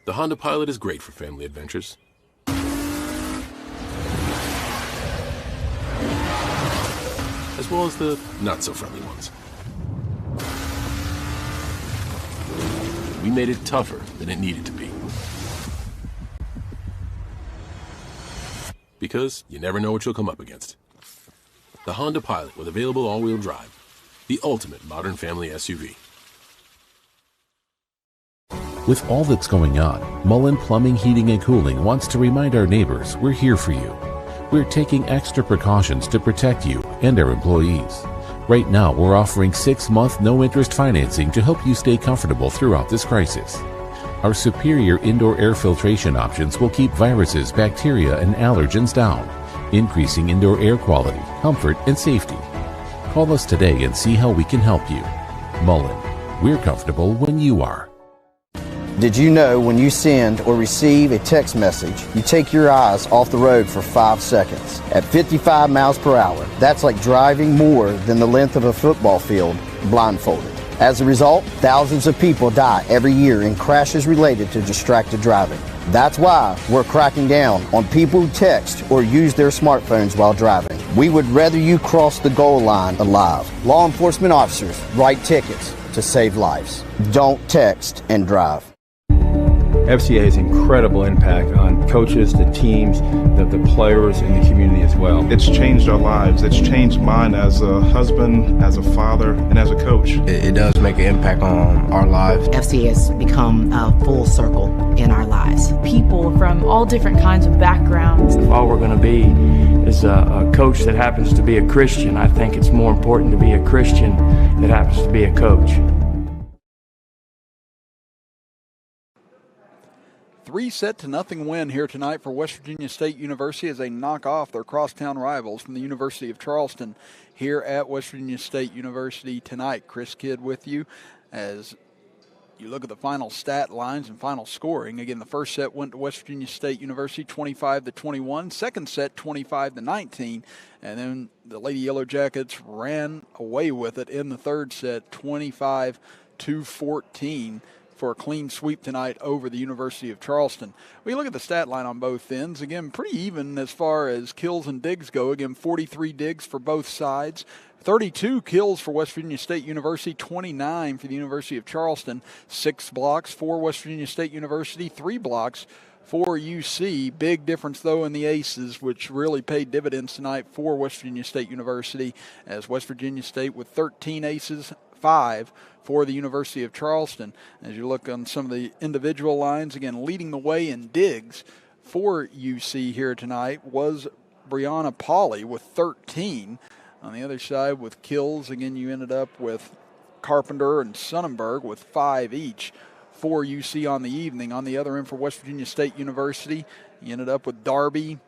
The Honda Pilot is great for family adventures. As well as the not-so-friendly ones. We made it tougher than it needed to be. Because you never know what you'll come up against. The Honda Pilot with available all-wheel drive. The ultimate modern family SUV. With all that's going on, Mullen Plumbing, Heating, and Cooling wants to remind our neighbors we're here for you. We're taking extra precautions to protect you and our employees. Right now, we're offering 6-month no-interest financing to help you stay comfortable throughout this crisis. Our superior indoor air filtration options will keep viruses, bacteria, and allergens down, increasing indoor air quality, comfort, and safety. Call us today and see how we can help you. Mullen, we're comfortable when you are. Did you know when you send or receive a text message, you take your eyes off the road for 5 seconds? At 55 miles per hour, that's like driving more than the length of a football field blindfolded. As a result, thousands of people die every year in crashes related to distracted driving. That's why we're cracking down on people who text or use their smartphones while driving. We would rather you cross the goal line alive. Law enforcement officers write tickets to save lives. Don't text and drive. FCA has incredible impact on coaches, the teams, the players, and the community as well. It's changed our lives. It's changed mine as a husband, as a father, and as a coach. It does make an impact on our lives. FCA has become a full circle in our lives. People from all different kinds of backgrounds. If all we're going to be is a coach that happens to be a Christian, I think it's more important to be a Christian that happens to be a coach. 3-0 win here tonight for West Virginia State University as they knock off their crosstown rivals from the University of Charleston here at West Virginia State University tonight. Chris Kidd with you as you look at the final stat lines and final scoring. Again, the first set went to West Virginia State University 25-21. Second set 25-19. And then the Lady Yellowjackets ran away with it in the third set 25-14. For a clean sweep tonight over the University of Charleston. We look at the stat line on both ends. Again, pretty even as far as kills and digs go. Again, 43 digs for both sides. 32 kills for West Virginia State University, 29 for the University of Charleston. 6 blocks for West Virginia State University, 3 blocks for UC. Big difference, though, in the aces, which really paid dividends tonight for West Virginia State University, as West Virginia State with 13 aces, 5 for the University of Charleston. As you look on some of the individual lines, again, leading the way in digs for UC here tonight was Brianna Pauley with 13. On the other side with kills, again, you ended up with Carpenter and Sonnenberg with 5 each for UC on the evening. On the other end for West Virginia State University, you ended up with Darby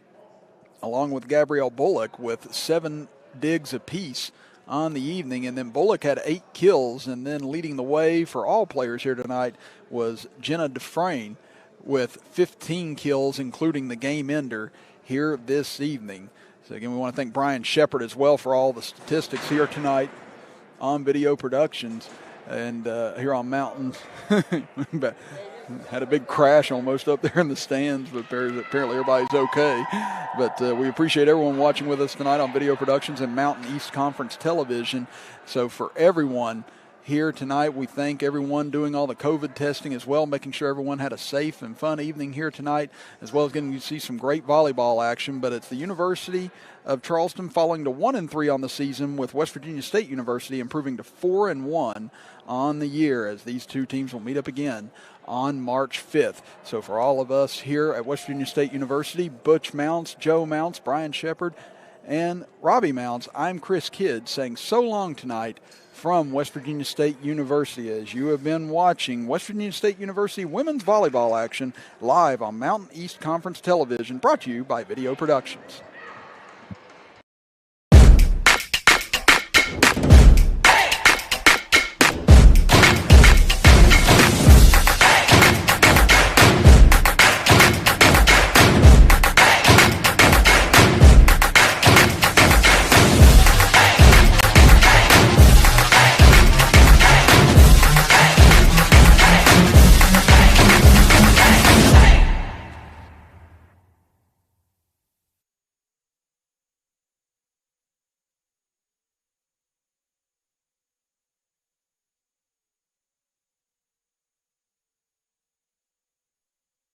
along with Gabrielle Bullock with 7 digs apiece on the evening, and then Bullock had 8 kills, and then leading the way for all players here tonight was Jenna Dufresne with 15 kills, including the game ender here this evening. So again, we want to thank Brian Shepard as well for all the statistics here tonight on Video Productions and here on Mountain. Had a big crash almost up there in the stands, but apparently everybody's okay. But we appreciate everyone watching with us tonight on Video Productions and Mountain East Conference Television. So for everyone here tonight, we thank everyone doing all the COVID testing as well, making sure everyone had a safe and fun evening here tonight, as well as getting to see some great volleyball action. But it's the University of Charleston falling to 1-3 on the season, with West Virginia State University improving to 4-1 on the year, as these two teams will meet up again on March 5th. So for all of us here at West Virginia State University, Butch Mounts, Joe Mounts, Brian Shepard, and Robbie Mounts, I'm Chris Kidd saying so long tonight from West Virginia State University, as you have been watching West Virginia State University women's volleyball action live on Mountain East Conference Television, brought to you by Video Productions.